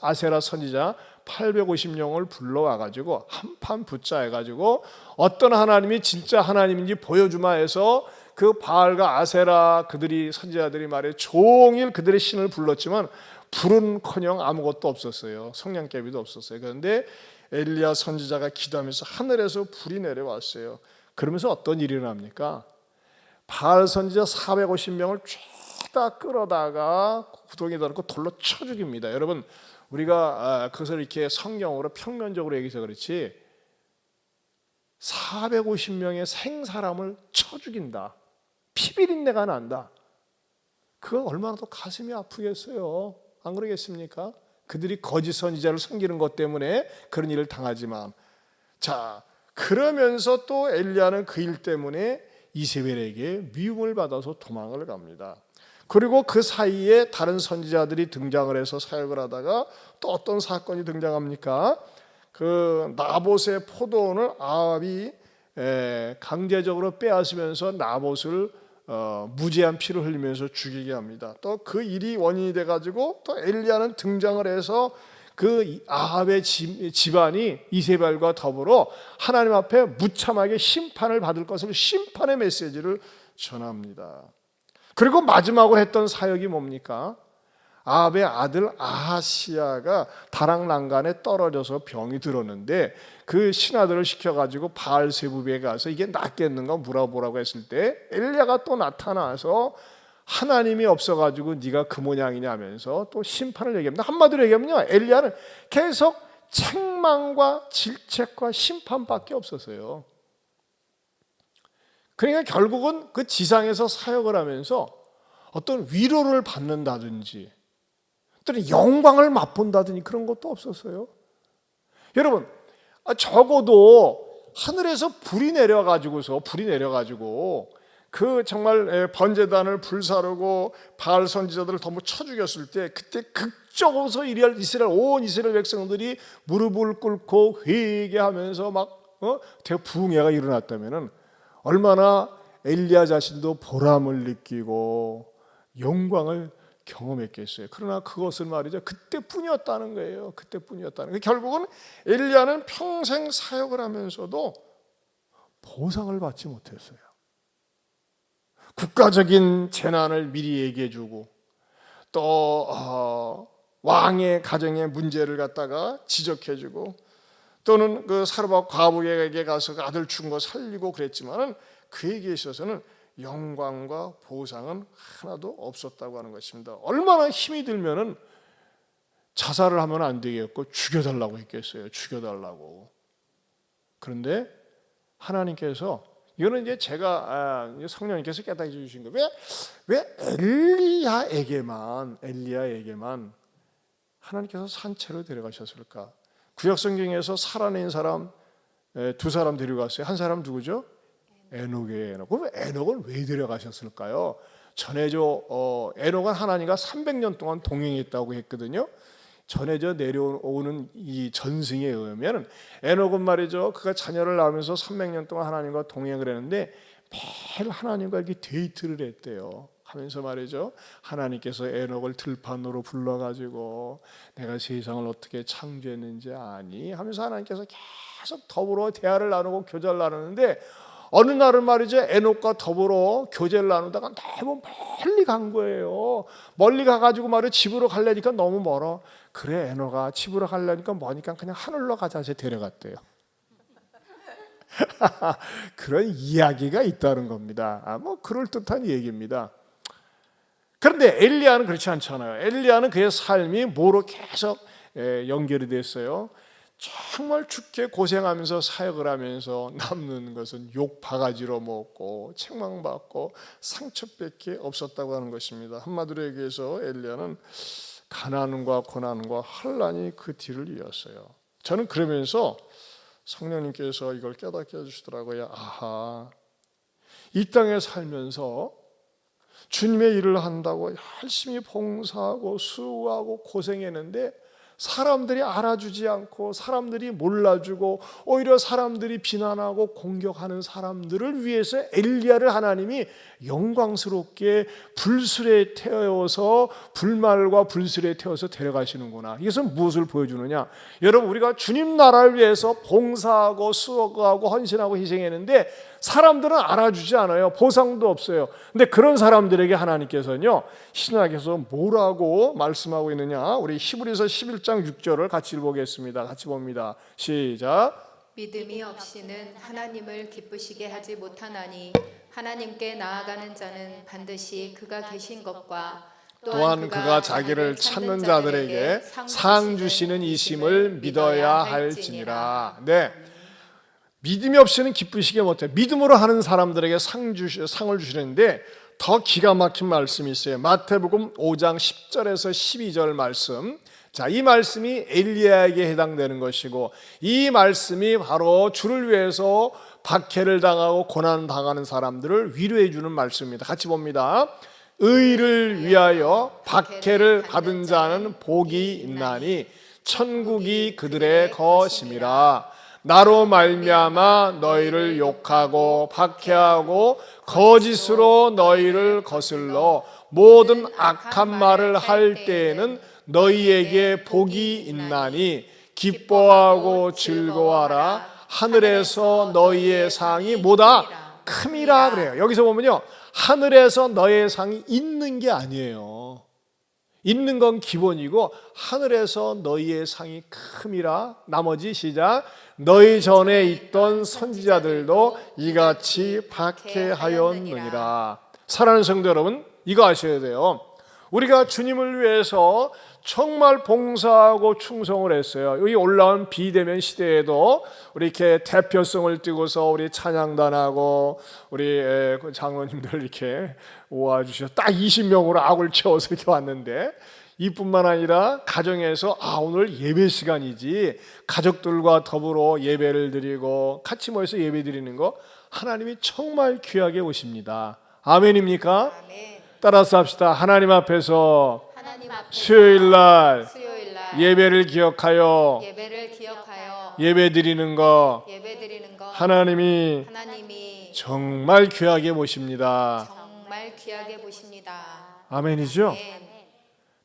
아세라 선지자 850명을 불러와 가지고 한판 붙자 해 가지고 어떤 하나님이 진짜 하나님인지 보여주마 해서 그 바알과 아세라 그들이 선지자들이 말해 종일 그들의 신을 불렀지만 불은커녕 아무것도 없었어요. 성냥개비도 없었어요. 그런데 엘리야 선지자가 기도하면서 하늘에서 불이 내려왔어요. 그러면서 어떤 일이 일어납니까? 바알 선지자 450명을 쫙 끌어다가 구덩이에 넣고 돌로 쳐 죽입니다. 여러분 우리가 그것을 이렇게 성경으로 평면적으로 얘기해서 그렇지 450명의 생사람을 쳐 죽인다. 피비린내가 난다. 그거 얼마나 더 가슴이 아프겠어요. 안 그러겠습니까? 그들이 거짓 선지자를 섬기는 것 때문에 그런 일을 당하지만, 자, 그러면서 또 엘리야는 그 일 때문에 이세벨에게 미움을 받아서 도망을 갑니다. 그리고 그 사이에 다른 선지자들이 등장을 해서 사역을 하다가 또 어떤 사건이 등장합니까? 그 나봇의 포도원을 아합이 강제적으로 빼앗으면서 나봇을 무죄한 피를 흘리면서 죽이게 합니다. 또 그 일이 원인이 돼가지고 또 엘리야는 등장을 해서 그 아합의 집안이 이세벨과 더불어 하나님 앞에 무참하게 심판을 받을 것을 심판의 메시지를 전합니다. 그리고 마지막으로 했던 사역이 뭡니까? 아합의 아들 아하시야가 다락난간에 떨어져서 병이 들었는데 그 신하들을 시켜가지고 바알세부에 가서 이게 낫겠는가 물어보라고 했을 때 엘리야가 또 나타나서 하나님이 없어가지고 네가 그 모양이냐 하면서 또 심판을 얘기합니다. 한마디로 얘기하면요, 엘리야는 계속 책망과 질책과 심판밖에 없었어요. 그러니까 결국은 그 지상에서 사역을 하면서 어떤 위로를 받는다든지 또는 영광을 맛본다든지 그런 것도 없었어요. 여러분, 적어도 하늘에서 불이 내려가지고 그 정말 번제단을 불사르고 바알 선지자들을 전부 쳐 죽였을 때 그때 극적으로 온 이스라엘 백성들이 무릎을 꿇고 회개하면서 막 대부흥회가 일어났다면은 얼마나 엘리야 자신도 보람을 느끼고 영광을 경험했겠어요. 그러나 그것은 말이죠, 그때뿐이었다는 거예요. 그때뿐이었다는 거예요. 결국은 엘리야는 평생 사역을 하면서도 보상을 받지 못했어요. 국가적인 재난을 미리 얘기해주고 또 왕의 가정의 문제를 갖다가 지적해주고 또는 그 사르밧 과부에게 가서 아들 죽은 거 살리고 그랬지만은 그에게 있어서는 영광과 보상은 하나도 없었다고 하는 것입니다. 얼마나 힘이 들면은 자살을 하면 안 되겠고 죽여달라고 했겠어요. 죽여달라고. 그런데 하나님께서, 이거는 이제 제가 성령님께서 깨닫게 해주신 거예요. 왜 엘리야에게만 하나님께서 산채로 데려가셨을까? 구약 성경에서 살아낸 사람 두 사람 데려갔어요. 한 사람 누구죠? 에녹이에요. 에녹. 그럼 에녹은 왜 데려가셨을까요? 전해져 에녹은 하나님과 300년 동안 동행했다고 했거든요. 전해져 내려오는 이 전승에 의하면 에녹은 말이죠, 그가 자녀를 낳으면서 300년 동안 하나님과 동행을 했는데 매일 하나님과 이렇게 데이트를 했대요. 하면서 말이죠, 하나님께서 에녹을 들판으로 불러가지고 내가 세상을 어떻게 창조했는지 아니? 하면서 하나님께서 계속 더불어 대화를 나누고 교제를 나누는데 어느 날은 말이죠, 에녹과 더불어 교제를 나누다가 너무 멀리 간 거예요. 멀리 가가지고 말이죠, 집으로 가려니까 너무 멀어. 그래, 에녹아, 집으로 가려니까 머니까 그냥 하늘로 가자 해서 데려갔대요. 그런 이야기가 있다는 겁니다. 뭐 그럴듯한 얘기입니다. 그런데 엘리야는 그렇지 않잖아요. 엘리야는 그의 삶이 뭐로 계속 연결이 됐어요. 정말 죽게 고생하면서 사역을 하면서 남는 것은 욕 바가지로 먹고 책망받고 상처밖에 없었다고 하는 것입니다. 한마디로 얘기해서 엘리야는 가난과 고난과 환난이 그 뒤를 이었어요. 저는 그러면서 성령님께서 이걸 깨닫게 해주시더라고요. 아하, 이 땅에 살면서 주님의 일을 한다고 열심히 봉사하고 수고하고 고생했는데 사람들이 알아주지 않고 사람들이 몰라주고 오히려 사람들이 비난하고 공격하는 사람들을 위해서 엘리야를 하나님이 영광스럽게 불술에 태워서 불말과 불술에 태워서 데려가시는구나. 이것은 무엇을 보여주느냐? 여러분, 우리가 주님 나라를 위해서 봉사하고 수고하고 헌신하고 희생했는데 사람들은 알아주지 않아요. 보상도 없어요. 근데 그런 사람들에게 하나님께서는요, 신약에서 뭐라고 말씀하고 있느냐? 우리 히브리서 11장 6절을 같이 읽어보겠습니다. 같이 봅니다. 시작. 믿음이 없이는 하나님을 기쁘시게 하지 못하나니 하나님께 나아가는 자는 반드시 그가 계신 것과 또한 그가 자기를 찾는 자들에게 상 주시는 이심을 믿어야 할지니라. 네. 믿음이 없이는 기쁘시게 못해. 믿음으로 하는 사람들에게 상을 주시는데 더 기가 막힌 말씀이 있어요. 마태복음 5장 10절에서 12절 말씀. 자, 이 말씀이 엘리야에게 해당되는 것이고, 이 말씀이 바로 주를 위해서 박해를 당하고 고난 당하는 사람들을 위로해 주는 말씀입니다. 같이 봅니다. 의를 위하여 박해를 받은 자는 복이 있나니 천국이 그들의 것임이라. 나로 말미암아 너희를 욕하고 박해하고 거짓으로 너희를 거슬러 모든 악한 말을 할 때에는 너희에게 복이 있나니 기뻐하고 즐거워하라. 하늘에서 너희의 상이 뭐다? 큼이라 그래요. 여기서 보면요, 하늘에서 너의 상이 있는 게 아니에요. 있는 건 기본이고 하늘에서 너희의 상이 큼이라. 나머지 시작. 너희 전에 있던 선지자들도 이같이 박해하였느니라. 사랑하는 성도 여러분, 이거 아셔야 돼요. 우리가 주님을 위해서 정말 봉사하고 충성을 했어요. 여기 올라온 비대면 시대에도 우리 이렇게 대표성을 띠고서 우리 찬양단하고 우리 장로님들 이렇게 모아주셔서 딱 20명으로 악을 채워서 이렇게 왔는데, 이뿐만 아니라 가정에서 오늘 예배 시간이지 가족들과 더불어 예배를 드리고 같이 모여서 예배 드리는 거 하나님이 정말 귀하게 보십니다. 아멘입니까? 아멘. 따라서 합시다. 하나님 앞에서 수요일날 예배를 기억하여 예배 드리는 거 하나님이 정말 귀하게 보십니다. 아멘이죠? 네.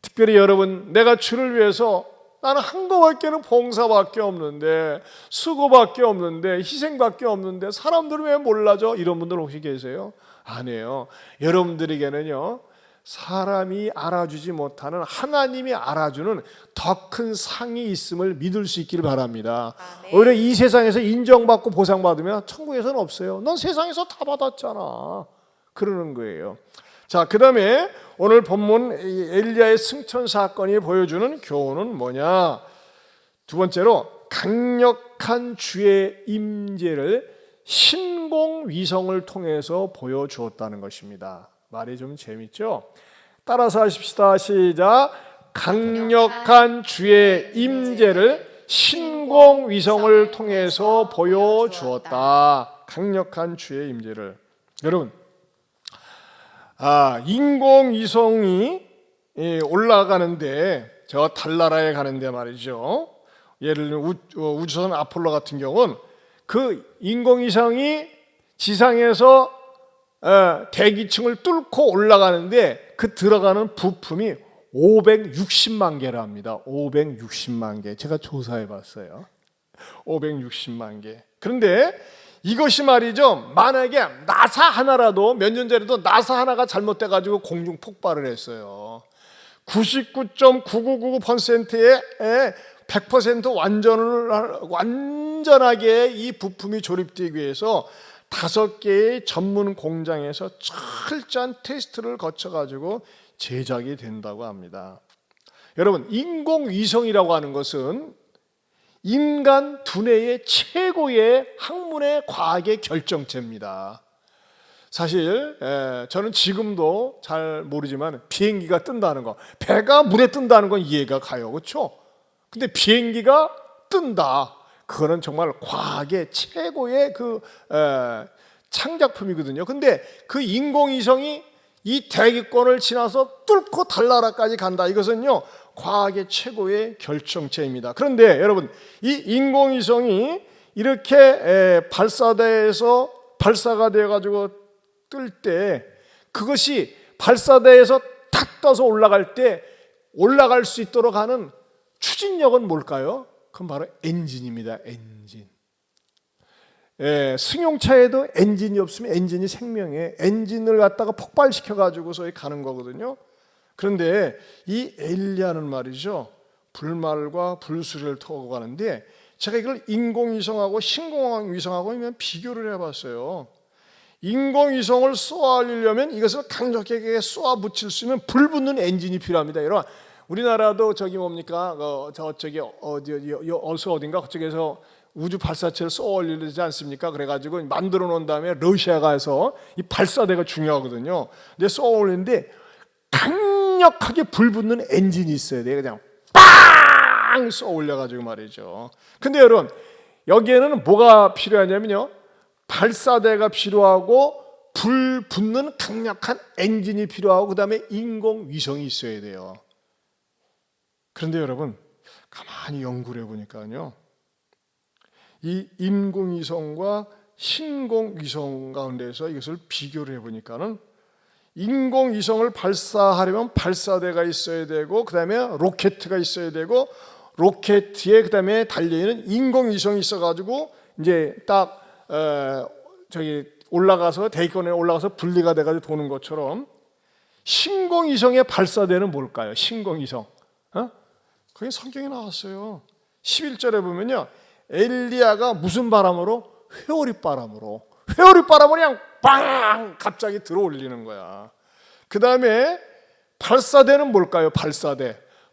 특별히 여러분, 내가 주를 위해서 나는 한 거밖에는 봉사밖에 없는데, 수고밖에 없는데, 희생밖에 없는데 사람들은 왜 몰라줘? 이런 분들 혹시 계세요? 아니에요. 여러분들에게는요, 사람이 알아주지 못하는 하나님이 알아주는 더 큰 상이 있음을 믿을 수 있기를 바랍니다. 오히려 이 세상에서 인정받고 보상받으면 천국에서는 없어요. 넌 세상에서 다 받았잖아, 그러는 거예요. 자, 그 다음에 오늘 본문 엘리야의 승천 사건이 보여주는 교훈은 뭐냐? 두 번째로 강력한 주의 임재를 신공위성을 통해서 보여주었다는 것입니다. 말이 좀 재밌죠? 따라서 하십시다. 시작. 강력한 주의 임재를 신공위성을 통해서 보여주었다. 강력한 주의 임재를. 여러분, 인공위성이 올라가는데, 저 달나라에 가는데 말이죠. 예를 들면 우주선 아폴로 같은 경우는 그 인공위성이 지상에서 대기층을 뚫고 올라가는데 그 들어가는 부품이 560만 개라 합니다. 560만 개. 제가 조사해 봤어요. 560만 개. 그런데 이것이 말이죠, 만약에 나사 하나라도, 몇 년 전에도 나사 하나가 잘못돼 가지고 공중 폭발을 했어요. 99.9999%의 100% 완전하게 이 부품이 조립되기 위해서 5개의 전문 공장에서 철저한 테스트를 거쳐 가지고 제작이 된다고 합니다. 여러분, 인공위성이라고 하는 것은 인간 두뇌의 최고의 학문의 과학의 결정체입니다. 사실 저는 지금도 잘 모르지만 비행기가 뜬다는 거, 배가 물에 뜬다는 건 이해가 가요, 그렇죠? 근데 비행기가 뜬다, 그거는 정말 과학의 최고의 그 창작품이거든요. 근데 그 인공위성이 이 대기권을 지나서 뚫고 달나라까지 간다, 이것은요 과학의 최고의 결정체입니다. 그런데 여러분, 이 인공위성이 이렇게 발사대에서 발사가 되어가지고 뜰 때, 그것이 발사대에서 탁 떠서 올라갈 때 올라갈 수 있도록 하는 추진력은 뭘까요? 그건 바로 엔진입니다. 엔진. 승용차에도 엔진이 없으면 엔진이 생명에, 엔진을 갖다가 폭발시켜가지고서 가는 거거든요. 그런데 이 엘리야는 말이죠, 불말과 불수를 타고 가는데, 제가 이걸 인공위성하고 신공위성하고 비교를 해봤어요. 인공위성을 쏘아올리려면 이것을 강력하게 쏘아붙일 수 있는 불붙는 엔진이 필요합니다. 여러분, 우리나라도 저기 뭡니까? 저쪽에 어딘가 그쪽에서 우주 발사체를 쏘아올리지 않습니까? 그래가지고 만들어 놓은 다음에 러시아가 해서 이 발사대가 중요하거든요. 근데 쏘아올리는데 강력하게 불붙는 엔진이 있어야 돼요. 그냥 빵 쏘아올려가지고 말이죠. 근데 여러분, 여기에는 뭐가 필요하냐면요, 발사대가 필요하고 불 붙는 강력한 엔진이 필요하고, 그 다음에 인공위성이 있어야 돼요. 그런데 여러분, 가만히 연구를 해보니까요, 이 인공위성과 신공위성 가운데서 이것을 비교를 해보니까는, 인공위성을 발사하려면 발사대가 있어야 되고, 그 다음에 로켓가 있어야 되고, 로켓에 그 다음에 달려있는 인공위성이 있어가지고 이제 딱 저기 올라가서 대기권에 올라가서 분리가 돼가지고 도는 것처럼, 신공위성의 발사대는 뭘까요? 신공위성. 그게 성경에 나왔어요. 11절에 보면요, 엘리야가 무슨 바람으로? 회오리 바람으로 그냥 빵 갑자기 들어올리는 거야. 그 다음에 발사대는 뭘까요?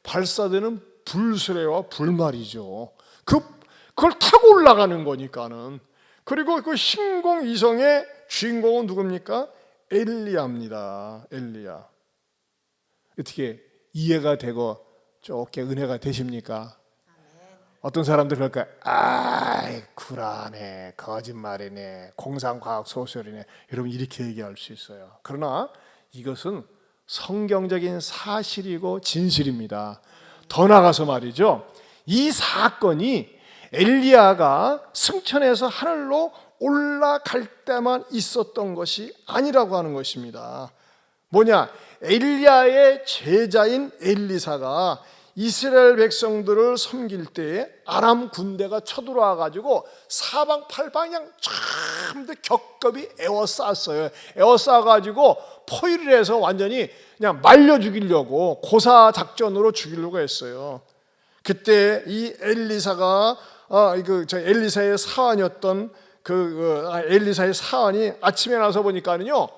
발사대는 불수레와 불말이죠. 그걸 타고 올라가는 거니까는. 그리고 그 신공위성의 주인공은 누굽니까? 엘리야입니다. 엘리야. 어떻게 이해가 되고 조금 은혜가 되십니까? 어떤 사람들 그럴까요? 아이, 구라네, 거짓말이네, 공상과학 소설이네. 여러분, 이렇게 얘기할 수 있어요. 그러나 이것은 성경적인 사실이고 진실입니다. 더 나아가서 말이죠, 이 사건이 엘리야가 승천해서 하늘로 올라갈 때만 있었던 것이 아니라고 하는 것입니다. 뭐냐? 엘리야의 제자인 엘리사가 이스라엘 백성들을 섬길 때에 아람 군대가 쳐들어와 가지고 사방팔방 그냥 전부 겹겹이 에워쌌어요. 에워싸 가지고 포위를 해서 완전히 그냥 말려 죽이려고, 고사 작전으로 죽이려고 했어요. 그때 이 엘리사가 엘리사의 사환이었던 엘리사의 사환이 아침에 나서 보니까는요,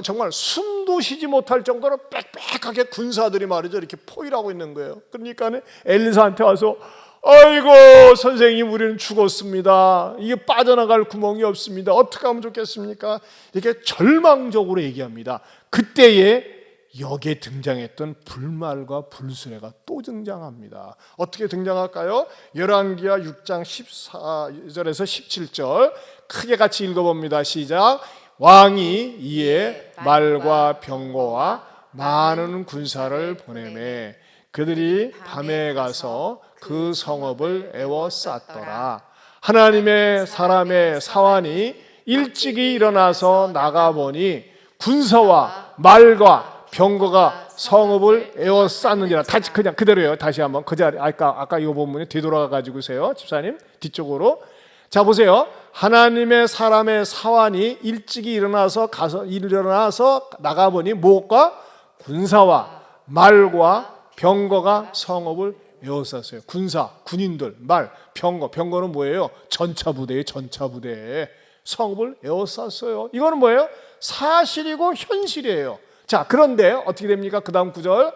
정말 숨도 쉬지 못할 정도로 빽빽하게 군사들이 말이죠, 이렇게 포위하고 있는 거예요. 그러니까 엘리사한테 와서, 아이고 선생님, 우리는 죽었습니다. 이게 빠져나갈 구멍이 없습니다. 어떻게 하면 좋겠습니까? 이렇게 절망적으로 얘기합니다. 그때에 여기에 등장했던 불말과 불수레가 또 등장합니다. 어떻게 등장할까요? 열왕기하 6장 14절에서 17절 크게 같이 읽어봅니다. 시작. 왕이 이에 말과 병거와 많은 군사를 보내매 그들이 밤에 가서 그 성읍을 에워쌌더라. 하나님의 사람의 사환이 일찍이 일어나서 나가보니 군사와 말과 병거가 성읍을 에워쌌느니라. 다시 그냥 그대로예요. 다시 한번 그 자리, 아까 이 본문에 뒤돌아가 가지고세요. 집사님 뒤쪽으로. 자 보세요. 하나님의 사람의 사환이 일찍이 일어나서 나가보니 무엇과? 군사와 말과 병거가 성읍을 에워쌌어요. 군사, 군인들, 말, 병거는 뭐예요? 전차부대예요. 전차부대. 성읍을 에워쌌어요. 이거는 뭐예요? 사실이고 현실이에요. 자, 그런데 어떻게 됩니까? 그 다음 구절.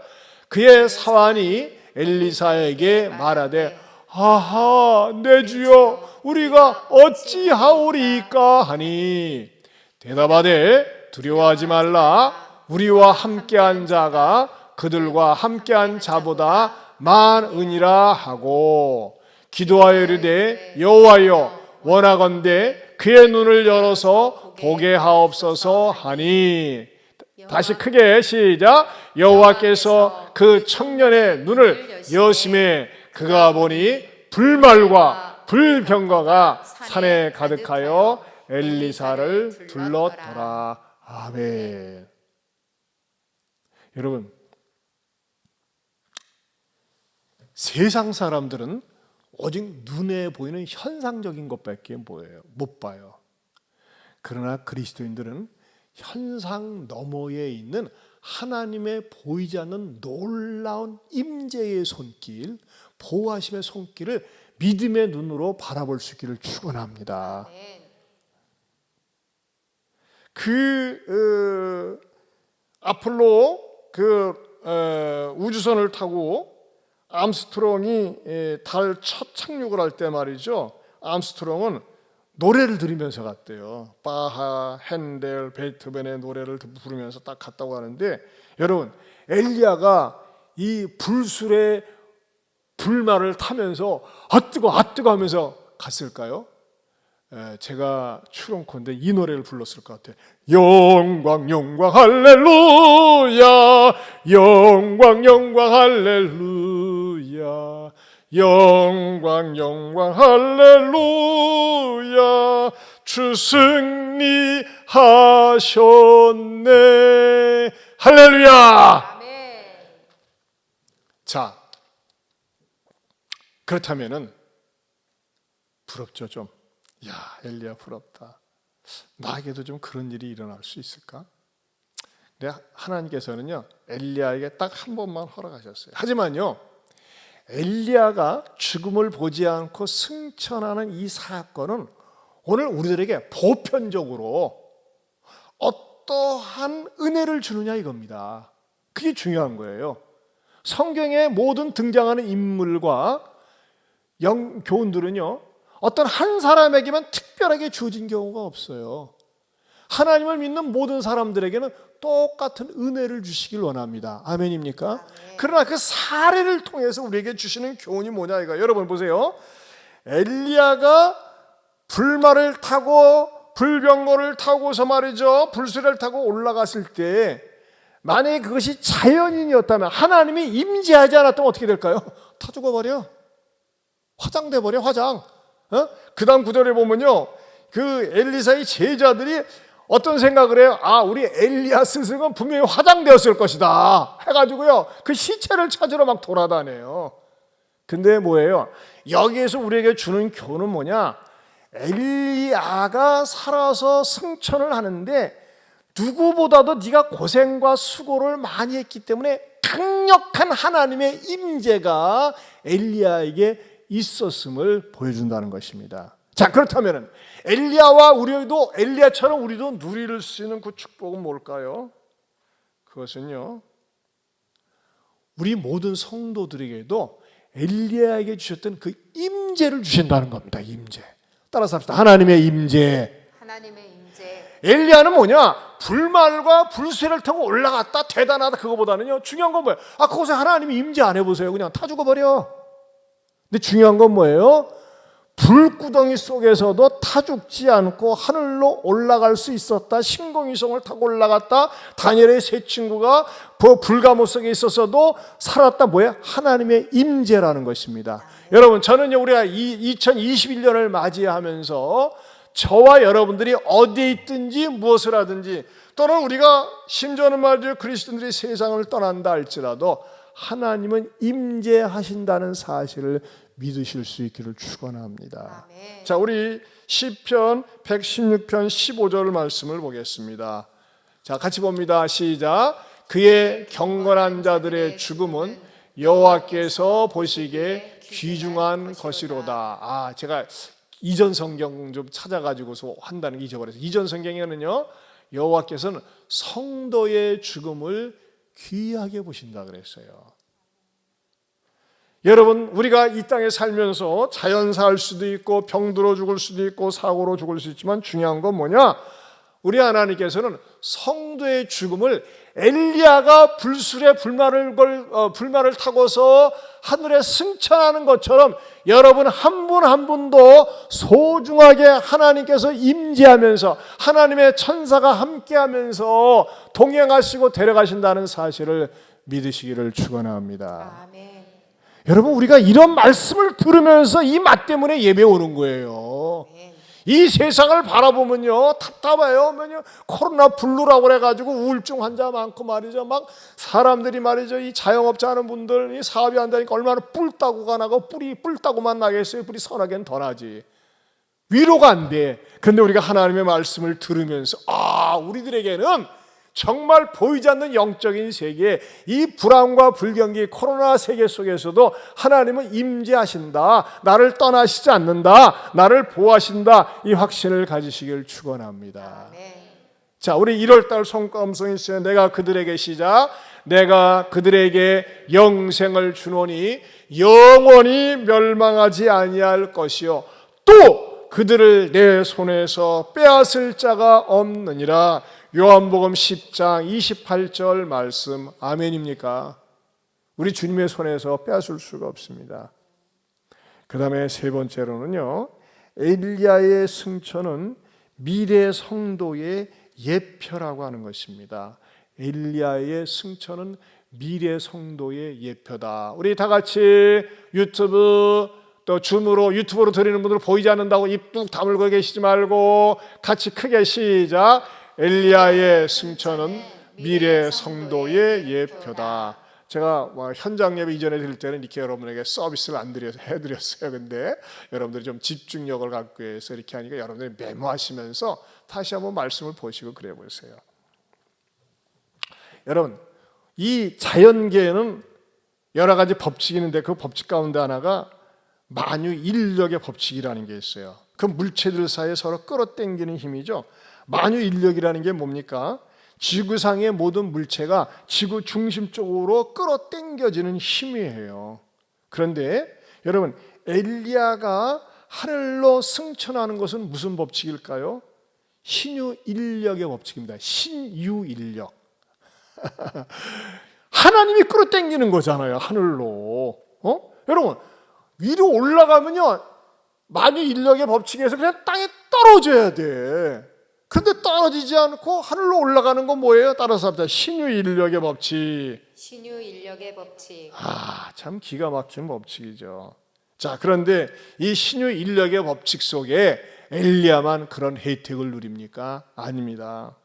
그의 사환이 엘리사에게 말하되, 하하, 내 주여, 우리가 어찌하오리까 하니, 대답하되 두려워하지 말라. 우리와 함께한 자가 그들과 함께한 자보다 많으니라 하고, 기도하여 이르되 여호와여, 원하건대 그의 눈을 열어서 보게 하옵소서 하니. 다시 크게 시작. 여호와께서 그 청년의 눈을 여심해 그가 보니 불말과 불병거가 산에 가득하여 엘리사를 둘렀더라. 아멘. 여러분, 세상 사람들은 오직 눈에 보이는 현상적인 것밖에 못 봐요. 그러나 그리스도인들은 현상 너머에 있는 하나님의 보이지 않는 놀라운 임재의 손길, 보호하심의 손길을 믿음의 눈으로 바라볼 수 있기를 축원합니다. 아폴로 우주선을 타고 암스트롱이 달 첫 착륙을 할 때 말이죠. 암스트롱은 노래를 들으면서 갔대요. 바하, 핸델, 베토벤의 노래를 부르면서 딱 갔다고 하는데, 여러분, 엘리야가 이 불술의 불말을 타면서 뜨거 하면서 갔을까요? 제가 추론컨대 이 노래를 불렀을 것 같아요. 영광 영광 할렐루야, 영광 영광 할렐루야, 영광 영광 할렐루야, 주 승리하셨네, 할렐루야. 자, 그렇다면은 부럽죠 좀. 야, 엘리야 부럽다. 나에게도 좀 그런 일이 일어날 수 있을까? 근데 하나님께서는요, 엘리야에게 딱 한 번만 허락하셨어요. 하지만요, 엘리야가 죽음을 보지 않고 승천하는 이 사건은 오늘 우리들에게 보편적으로 어떠한 은혜를 주느냐 이겁니다. 그게 중요한 거예요. 성경에 모든 등장하는 인물과 교훈들은요, 어떤 한 사람에게만 특별하게 주어진 경우가 없어요. 하나님을 믿는 모든 사람들에게는 똑같은 은혜를 주시길 원합니다. 아멘입니까? 아멘. 그러나 그 사례를 통해서 우리에게 주시는 교훈이 뭐냐 이거. 여러분 보세요. 엘리야가 불말을 타고 불병거를 타고서 말이죠, 불수레를 타고 올라갔을 때 만약에 그것이 자연인이었다면, 하나님이 임재하지 않았다면 어떻게 될까요? 타 죽어버려. 화장돼 버려, 화장. 그 다음 구절에 보면요, 그 엘리사의 제자들이 어떤 생각을 해요? 우리 엘리야 스승은 분명히 화장되었을 것이다 해가지고요, 그 시체를 찾으러 막 돌아다녀요. 근데 뭐예요? 여기에서 우리에게 주는 교훈은 뭐냐? 엘리야가 살아서 승천을 하는데 누구보다도 네가 고생과 수고를 많이 했기 때문에 강력한 하나님의 임재가 엘리야에게 있었음을 보여준다는 것입니다. 자, 그렇다면 엘리야와 우리도, 엘리야처럼 우리도 누릴 수 있는 그 축복은 뭘까요? 그것은요, 우리 모든 성도들에게도 엘리야에게 주셨던 그 임재를 주신다는 겁니다. 임재. 따라서 합시다. 하나님의 임재. 하나님의 임재. 엘리야는 뭐냐? 불말과 불수레를 타고 올라갔다, 대단하다, 그거보다는요, 중요한 건 뭐예요? 그곳에 하나님이 임재 안 해보세요. 그냥 타 죽어버려. 근데 중요한 건 뭐예요? 불구덩이 속에서도 타 죽지 않고 하늘로 올라갈 수 있었다. 신공이성을 타고 올라갔다. 다니엘의 세 친구가 불가무 속에 있었어도 살았다. 뭐예요? 하나님의 임재라는 것입니다. 여러분, 저는요, 우리가 2021년을 맞이하면서 저와 여러분들이 어디에 있든지 무엇을 하든지, 또는 우리가 심지어는 말이죠, 그리스도인들이 세상을 떠난다 할지라도 하나님은 임재하신다는 사실을 믿으실 수 있기를 축원합니다. 아멘. 자, 우리 시편 116편 15절 말씀을 보겠습니다. 자, 같이 봅니다. 시작. 그의 경건한 자들의 죽음은 여호와께서 보시기에 귀중한 것이로다. 제가 이전 성경 좀 찾아가지고서 한다는 게 잊어버렸어요. 이전 성경에는요, 여호와께서는 성도의 죽음을 귀하게 보신다 그랬어요. 여러분, 우리가 이 땅에 살면서 자연사할 수도 있고 병들어 죽을 수도 있고 사고로 죽을 수 있지만 중요한 건 뭐냐? 우리 하나님께서는 성도의 죽음을 엘리야가 불술에 불말을 타고서 하늘에 승천하는 것처럼 여러분 한 분 한 분도 소중하게 하나님께서 임재하면서 하나님의 천사가 함께하면서 동행하시고 데려가신다는 사실을 믿으시기를 축원합니다. 아멘. 여러분, 우리가 이런 말씀을 들으면서 이 맛 때문에 예배 오는 거예요. 이 세상을 바라보면요, 답답해요. 코로나 블루라고 그래가지고 우울증 환자 많고 말이죠. 막 사람들이 말이죠, 이 자영업자 하는 분들, 이 사업이 안 되니까 얼마나 뿔따구가 나고 뿔따구만 나겠어요. 뿔이 서너개는 더 나지. 위로가 안 돼. 그런데 우리가 하나님의 말씀을 들으면서 우리들에게는 정말 보이지 않는 영적인 세계, 이 불안과 불경기 코로나 세계 속에서도 하나님은 임재하신다, 나를 떠나시지 않는다, 나를 보호하신다, 이 확신을 가지시길 축원합니다. 자, 우리 1월달 성감성이 있어요. 내가 그들에게 시작. 내가 그들에게 영생을 주노니 영원히 멸망하지 아니할 것이요 또 그들을 내 손에서 빼앗을 자가 없느니라. 요한복음 10장 28절 말씀. 아멘입니까? 우리 주님의 손에서 빼앗을 수가 없습니다. 그 다음에 세 번째로는요, 엘리야의 승천은 미래 성도의 예표라고 하는 것입니다. 엘리야의 승천은 미래 성도의 예표다. 우리 다 같이 유튜브 또 유튜브로 드리는 분들 보이지 않는다고 입 뚝 다물고 계시지 말고 같이 크게 시작. 엘리야의 승천은 미래 성도의 예표다. 제가 현장 예배 이전에 드릴 때는 이렇게 여러분에게 서비스를 안 해드렸어요. 근데 여러분들이 좀 집중력을 갖고 해서 이렇게 하니까 여러분들이 메모하시면서 다시 한번 말씀을 보시고 그래 보세요. 여러분, 이 자연계에는 여러 가지 법칙이 있는데 그 법칙 가운데 하나가 만유인력의 법칙이라는 게 있어요. 그 물체들 사이에 서로 끌어당기는 힘이죠. 만유인력이라는 게 뭡니까? 지구상의 모든 물체가 지구 중심 쪽으로 끌어당겨지는 힘이에요. 그런데 여러분, 엘리야가 하늘로 승천하는 것은 무슨 법칙일까요? 신유인력의 법칙입니다. 신유인력. 하나님이 끌어당기는 거잖아요, 하늘로. 여러분, 위로 올라가면요, 만유인력의 법칙에서 그냥 땅에 떨어져야 돼. 그런데 떨어지지 않고 하늘로 올라가는 건 뭐예요? 따라서 합니다. 신유인력의 법칙. 신유인력의 법칙. 참 기가 막힌 법칙이죠. 자, 그런데 이 신유인력의 법칙 속에 엘리야만 그런 혜택을 누립니까? 아닙니다.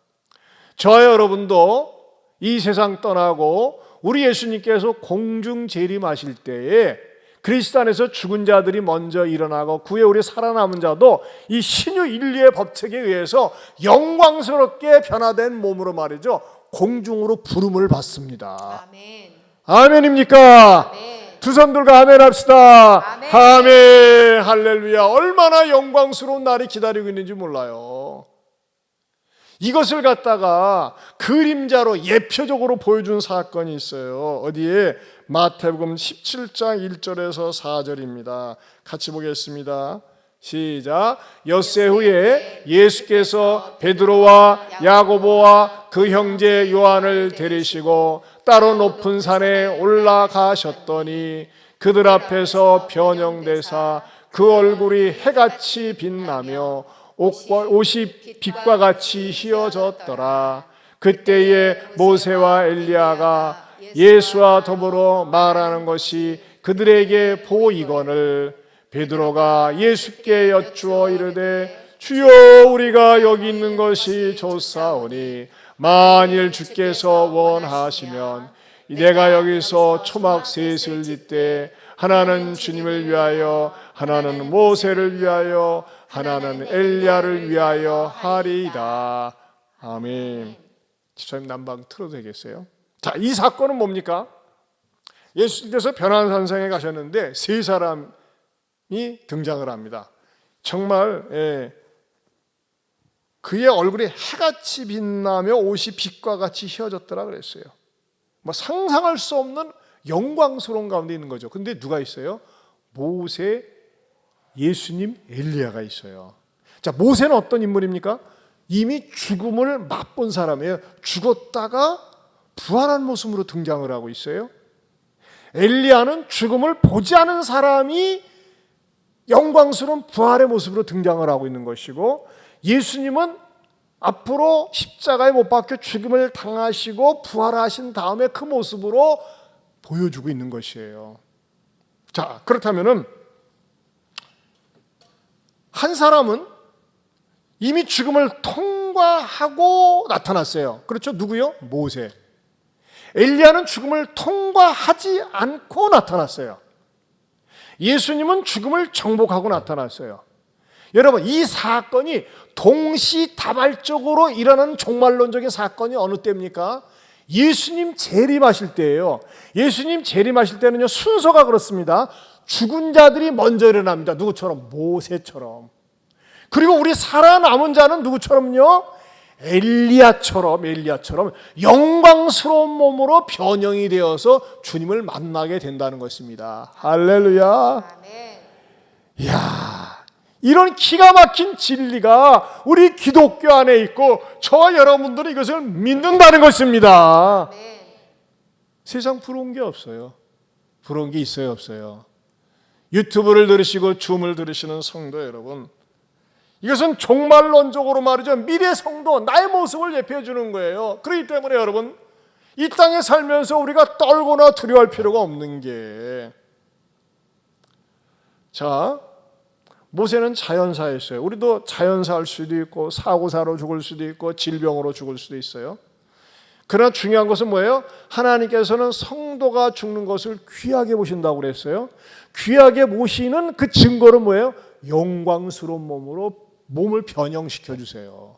저와 여러분도 이 세상 떠나고 우리 예수님께서 공중 재림하실 때에 그리스도 안에서 죽은 자들이 먼저 일어나고 그 후에 우리 살아남은 자도 이 신유인류의 법칙에 의해서 영광스럽게 변화된 몸으로 말이죠, 공중으로 부름을 받습니다. 아멘. 아멘입니까? 아멘. 두 손 들고 아멘 합시다. 아멘. 아멘. 할렐루야. 얼마나 영광스러운 날이 기다리고 있는지 몰라요. 이것을 갖다가 그림자로 예표적으로 보여준 사건이 있어요. 어디에? 마태복음 17장 1절에서 4절입니다. 같이 보겠습니다. 시작. 엿새 후에 예수께서 베드로와 야고보와 그 형제 요한을 데리시고 따로 높은 산에 올라가셨더니 그들 앞에서 변형되사 그 얼굴이 해같이 빛나며 옷이 빛과 같이 휘어졌더라. 그때에 모세와 엘리야가 예수와 더불어 말하는 것이 그들에게 보이거늘 베드로가 예수께 여쭈어 이르되 주여, 우리가 여기 있는 것이 좋사오니 만일 주께서 원하시면 내가 여기서 초막 셋을 짓되 하나는 주님을 위하여, 하나는 모세를 위하여, 하나는 엘리야를 위하여 하리이다. 아멘. 집사님 난방 틀어도 되겠어요? 자, 이 사건은 뭡니까? 예수님께서 변화산상에 가셨는데 세 사람이 등장을 합니다. 정말 그의 얼굴이 해같이 빛나며 옷이 빛과 같이 휘어졌더라 그랬어요. 뭐 상상할 수 없는 영광스러운 가운데 있는 거죠. 근데 누가 있어요? 모세, 예수님, 엘리야가 있어요. 자, 모세는 어떤 인물입니까? 이미 죽음을 맛본 사람이에요. 죽었다가 부활한 모습으로 등장을 하고 있어요. 엘리야는 죽음을 보지 않은 사람이 영광스러운 부활의 모습으로 등장을 하고 있는 것이고, 예수님은 앞으로 십자가에 못 박혀 죽음을 당하시고 부활하신 다음에 그 모습으로 보여주고 있는 것이에요. 자, 그렇다면은 한 사람은 이미 죽음을 통과하고 나타났어요. 그렇죠? 누구요? 모세. 엘리야는 죽음을 통과하지 않고 나타났어요. 예수님은 죽음을 정복하고 나타났어요. 여러분, 이 사건이 동시다발적으로 일어나는 종말론적인 사건이 어느 때입니까? 예수님 재림하실 때예요. 예수님 재림하실 때는요, 순서가 그렇습니다. 죽은 자들이 먼저 일어납니다. 누구처럼? 모세처럼. 그리고 우리 살아남은 자는 누구처럼요? 엘리야처럼 영광스러운 몸으로 변형이 되어서 주님을 만나게 된다는 것입니다. 할렐루야. 이야, 이런 기가 막힌 진리가 우리 기독교 안에 있고 저와 여러분들이 이것을 믿는다는 것입니다. 세상 부러운 게 없어요. 부러운 게 있어요, 없어요? 유튜브를 들으시고 줌을 들으시는 성도 여러분, 이것은 종말론적으로 말이죠, 미래 성도, 나의 모습을 예표해 주는 거예요. 그렇기 때문에 여러분, 이 땅에 살면서 우리가 떨거나 두려워할 필요가 없는 게, 자, 모세는 자연사였어요. 우리도 자연사할 수도 있고 사고사로 죽을 수도 있고 질병으로 죽을 수도 있어요. 그러나 중요한 것은 뭐예요? 하나님께서는 성도가 죽는 것을 귀하게 보신다고 그랬어요. 귀하게 보시는 그 증거는 뭐예요? 영광스러운 몸을 변형시켜 주세요.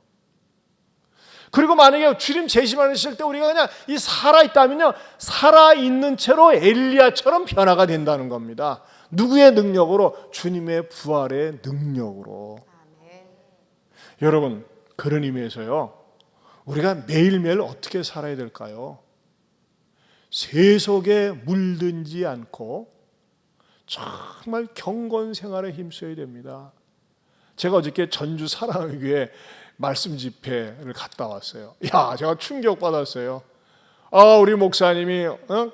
그리고 만약에 주님 재림하실 때 우리가 그냥 이 살아있다면요, 살아있는 채로 엘리야처럼 변화가 된다는 겁니다. 누구의 능력으로? 주님의 부활의 능력으로. 여러분, 그런 의미에서요, 우리가 매일매일 어떻게 살아야 될까요? 세속에 물들지 않고 정말 경건 생활에 힘써야 됩니다. 제가 어저께 전주 사랑의교회 말씀 집회를 갔다 왔어요. 야, 제가 충격받았어요. 우리 목사님이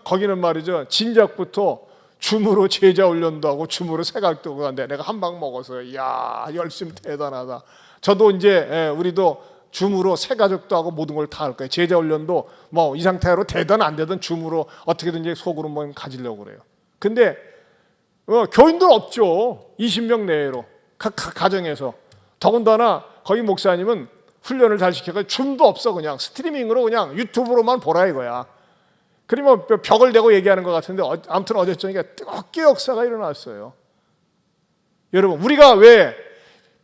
거기는 말이죠, 진작부터 줌으로 제자 훈련도 하고 줌으로 새각도 하고 하는데 내가 한 방 먹었어요. 이야, 열심 대단하다. 저도 이제 우리도 줌으로 새가족도 하고 모든 걸 다 할 거예요. 제자 훈련도 뭐 이 상태로 되든 안 되든 줌으로 어떻게든지 속으로 뭐 가지려고 그래요. 근데 교인들 없죠. 20명 내외로 각 가정에서. 더군다나 거기 목사님은 훈련을 잘 시켜서 줌도 없어. 그냥 스트리밍으로 그냥 유튜브로만 보라 이거야. 그러면 벽을 대고 얘기하는 것 같은데 아무튼 어제 저녁에 뜨겁게 역사가 일어났어요. 여러분, 우리가 왜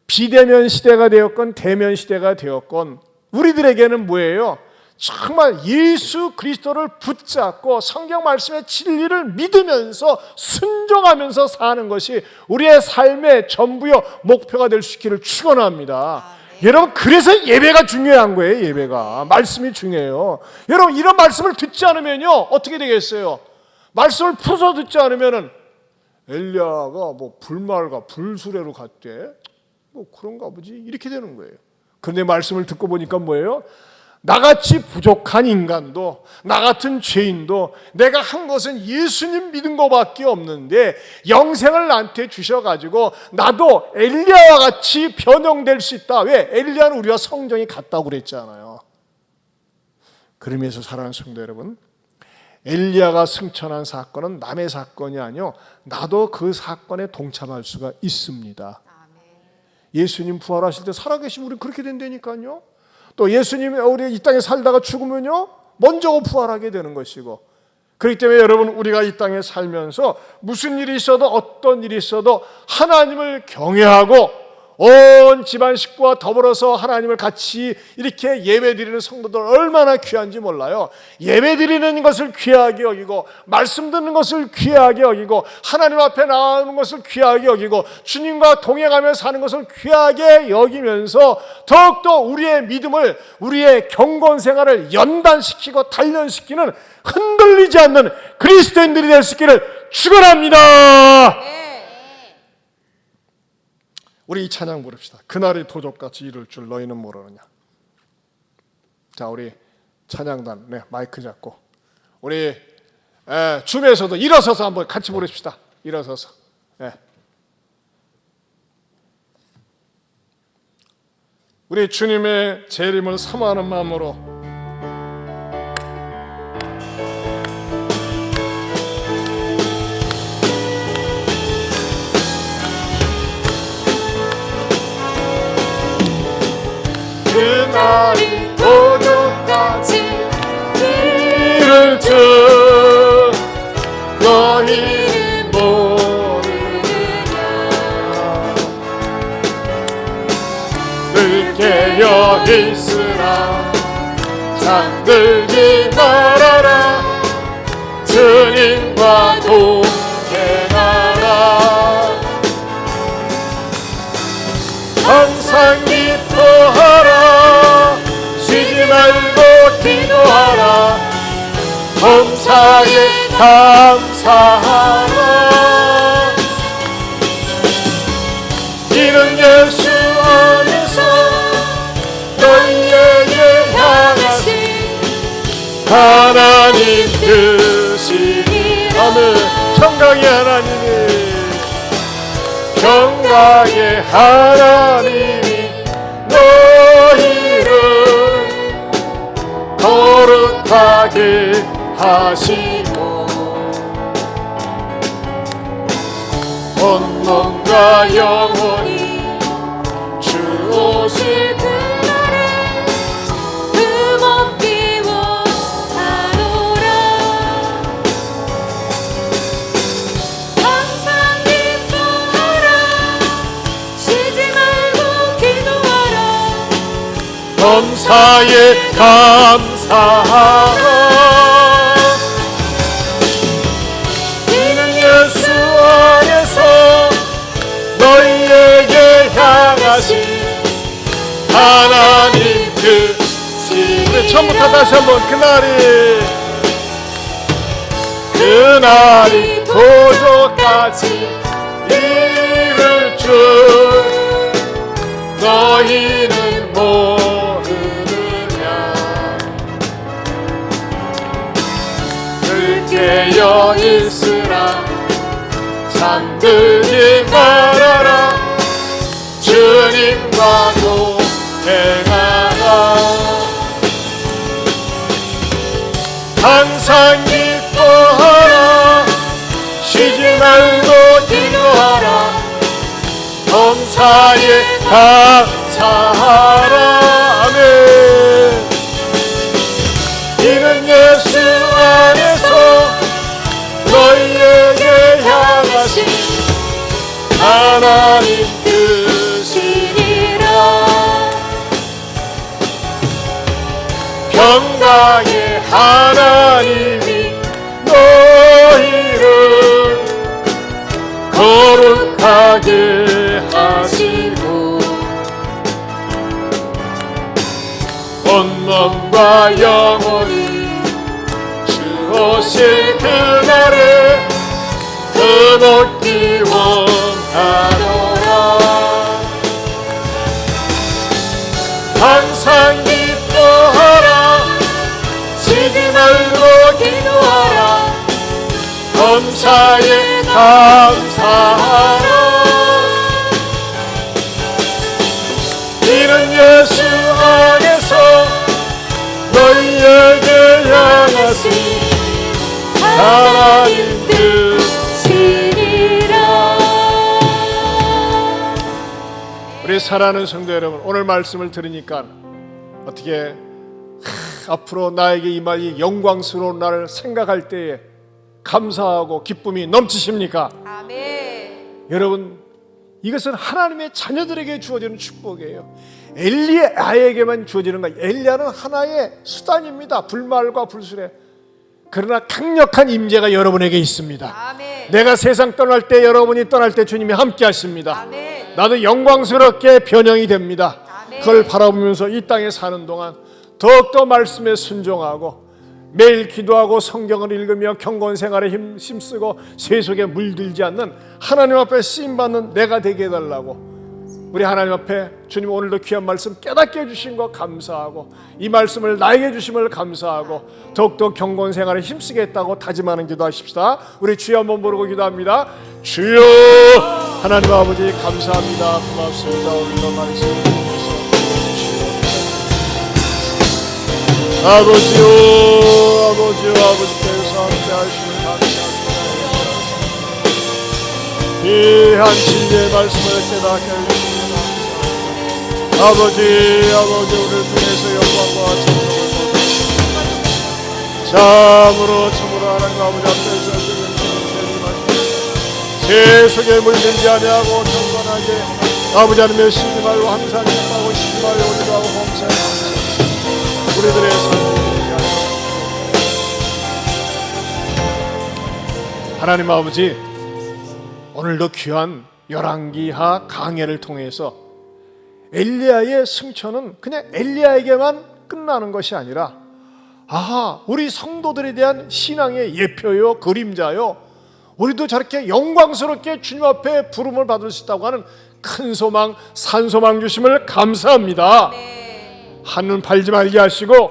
비대면 시대가 되었건 대면 시대가 되었건 우리들에게는 뭐예요? 정말 예수 그리스도를 붙잡고 성경 말씀의 진리를 믿으면서 순종하면서 사는 것이 우리의 삶의 전부요 목표가 될 수 있기를 축원합니다. 여러분, 그래서 예배가 중요한 거예요. 예배가, 말씀이 중요해요. 여러분, 이런 말씀을 듣지 않으면요 어떻게 되겠어요? 말씀을 풀어서 듣지 않으면은 엘리야가 뭐 불말과 불수레로 갔대, 뭐 그런가 보지, 이렇게 되는 거예요. 그런데 말씀을 듣고 보니까 뭐예요? 나같이 부족한 인간도, 나 같은 죄인도 내가 한 것은 예수님 믿은 것밖에 없는데 영생을 나한테 주셔가지고 나도 엘리야와 같이 변형될 수 있다. 왜? 엘리야는 우리와 성정이 같다고 그랬잖아요. 그러면서 사랑하는 성도 여러분, 엘리야가 승천한 사건은 남의 사건이 아니요, 나도 그 사건에 동참할 수가 있습니다. 예수님 부활하실 때 살아계시면 우리는 그렇게 된다니까요. 또 예수님이 우리 이 땅에 살다가 죽으면요 먼저 부활하게 되는 것이고, 그렇기 때문에 여러분, 우리가 이 땅에 살면서 무슨 일이 있어도 어떤 일이 있어도 하나님을 경외하고 온 집안 식구와 더불어서 하나님을 같이 이렇게 예배드리는 성도들 얼마나 귀한지 몰라요. 예배드리는 것을 귀하게 여기고 말씀 듣는 것을 귀하게 여기고 하나님 앞에 나오는 것을 귀하게 여기고 주님과 동행하며 사는 것을 귀하게 여기면서 더욱더 우리의 믿음을, 우리의 경건 생활을 연단시키고 단련시키는 흔들리지 않는 그리스도인들이 될 수 있기를 축원합니다. 우리 이 찬양 부릅시다. 그날이 도적같이 이룰 줄 너희는 모르느냐. 자, 우리 찬양단 마이크 잡고 우리 줌에서도 일어서서 한번 같이 부릅시다. 일어서서. 우리 주님의 재림을 사모하는 마음으로 그날이 도둑같이 이를 줄 너희는 모르느냐. 늘 깨어 있으라 잠들지 말아라. 주님과 동행하라. 항상 기뻐하라. 감사하라. 이는 예수 안에서 너희에게 향하신 하나님 뜻이니. 아멘. 평강의 하나님이, 평강의 하나님이 너희를 거룩하게 하시고 온몸과 영혼이 주 오실 그날에 흠없기 원하노라. 항상 기뻐하라. 쉬지 말고 기도하라. 범사에 감사하라. 이는 예수 안에서 너희에게 향하신 하나님 뜻이. 우리 처음부터 다시 한번 그날이 도저까지 이를 줄 너희는 모르느냐. 늘 깨어 있으라. 잠들지 말아라. 주님과 동행하라. 항상 기뻐하라. 쉬지 말고 기도하라. 범사에 감사하라. 아멘. 이는 예수 안에서 너희에게 향하신 하나님 뜻이니라. 평강의 하나님이 너희를 거룩하게 하시고 온몸과 영혼이 주 오실 그날에 흠없기 원하노라. 항상 기뻐하라. 쉬지 말고 기도하라. 범사에 감사하라. 이는 예수 안에서 너희에게 향하신 하나님 뜻이니라. 우리 사랑하는 성도 여러분, 오늘 말씀을 들으니까 어떻게 앞으로 나에게 임할 이 영광스러운 날을 생각할 때에 감사하고 기쁨이 넘치십니까? 아멘. 여러분, 이것은 하나님의 자녀들에게 주어지는 축복이에요. 엘리야에게만 주어지는 거예요. 엘리야는 하나의 수단입니다. 불말과 불순에. 그러나 강력한 임재가 여러분에게 있습니다. 아멘. 내가 세상 떠날 때, 여러분이 떠날 때 주님이 함께 하십니다. 아멘. 나도 영광스럽게 변형이 됩니다. 아멘. 그걸 바라보면서 이 땅에 사는 동안 더욱더 말씀에 순종하고 매일 기도하고 성경을 읽으며 경건 생활에 힘쓰고 세속에 물들지 않는 하나님 앞에 쓰임받는 내가 되게 해달라고 우리 하나님 앞에 주님 오늘도 귀한 말씀 깨닫게 해주신 거 감사하고 이 말씀을 나에게 주심을 감사하고 더욱더 경건 생활에 힘쓰겠다고 다짐하는 기도하십시다. 우리 주여 한번 부르고 기도합니다. 주여 하나님 아버지 감사합니다. 고맙습니다. 오늘도 말씀 주셔서 아버지요 아버지께서 함께 하시는 감사합니다. 귀한 진리의 말씀을 깨닫게 해주십니다. 아버지 우리를 통해서 영광과 찬송을 받으시옵소서. 참으로 하나님 아버지 앞에서 세속에 물들지 아니하고 경건하게 아버지 하나님의 신임하고 항상 기뻐하고 신임하여 올리고 범사에 우리들의 삶을 하나님 아버지, 오늘도 귀한 열왕기하 강해를 통해서 엘리야의 승천은 그냥 엘리야에게만 끝나는 것이 아니라 우리 성도들에 대한 신앙의 예표요, 그림자요. 우리도 저렇게 영광스럽게 주님 앞에 부름을 받을 수 있다고 하는 큰 소망, 산소망 주심을 감사합니다. 하늘은 팔지 말게 하시고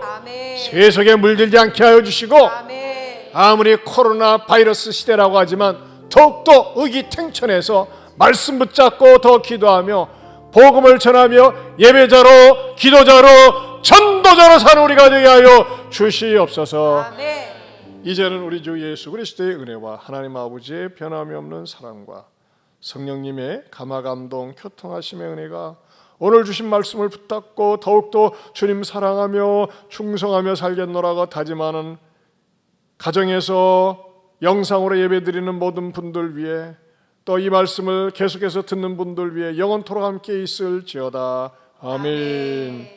세속에 물들지 않게 하여 주시고, 아무리 코로나 바이러스 시대라고 하지만 더욱더 의기탱천해서 말씀 붙잡고 더 기도하며 복음을 전하며 예배자로, 기도자로, 전도자로 사는 우리가 되게 하여 주시옵소서. 이제는 우리 주 예수 그리스도의 은혜와 하나님 아버지의 변함이 없는 사랑과 성령님의 감화감동 교통하심의 은혜가 오늘 주신 말씀을 붙잡고 더욱더 주님 사랑하며 충성하며 살겠노라고 다짐하는 가정에서 영상으로 예배드리는 모든 분들 위해, 또 이 말씀을 계속해서 듣는 분들 위해 영원토록 함께 있을지어다. 아멘.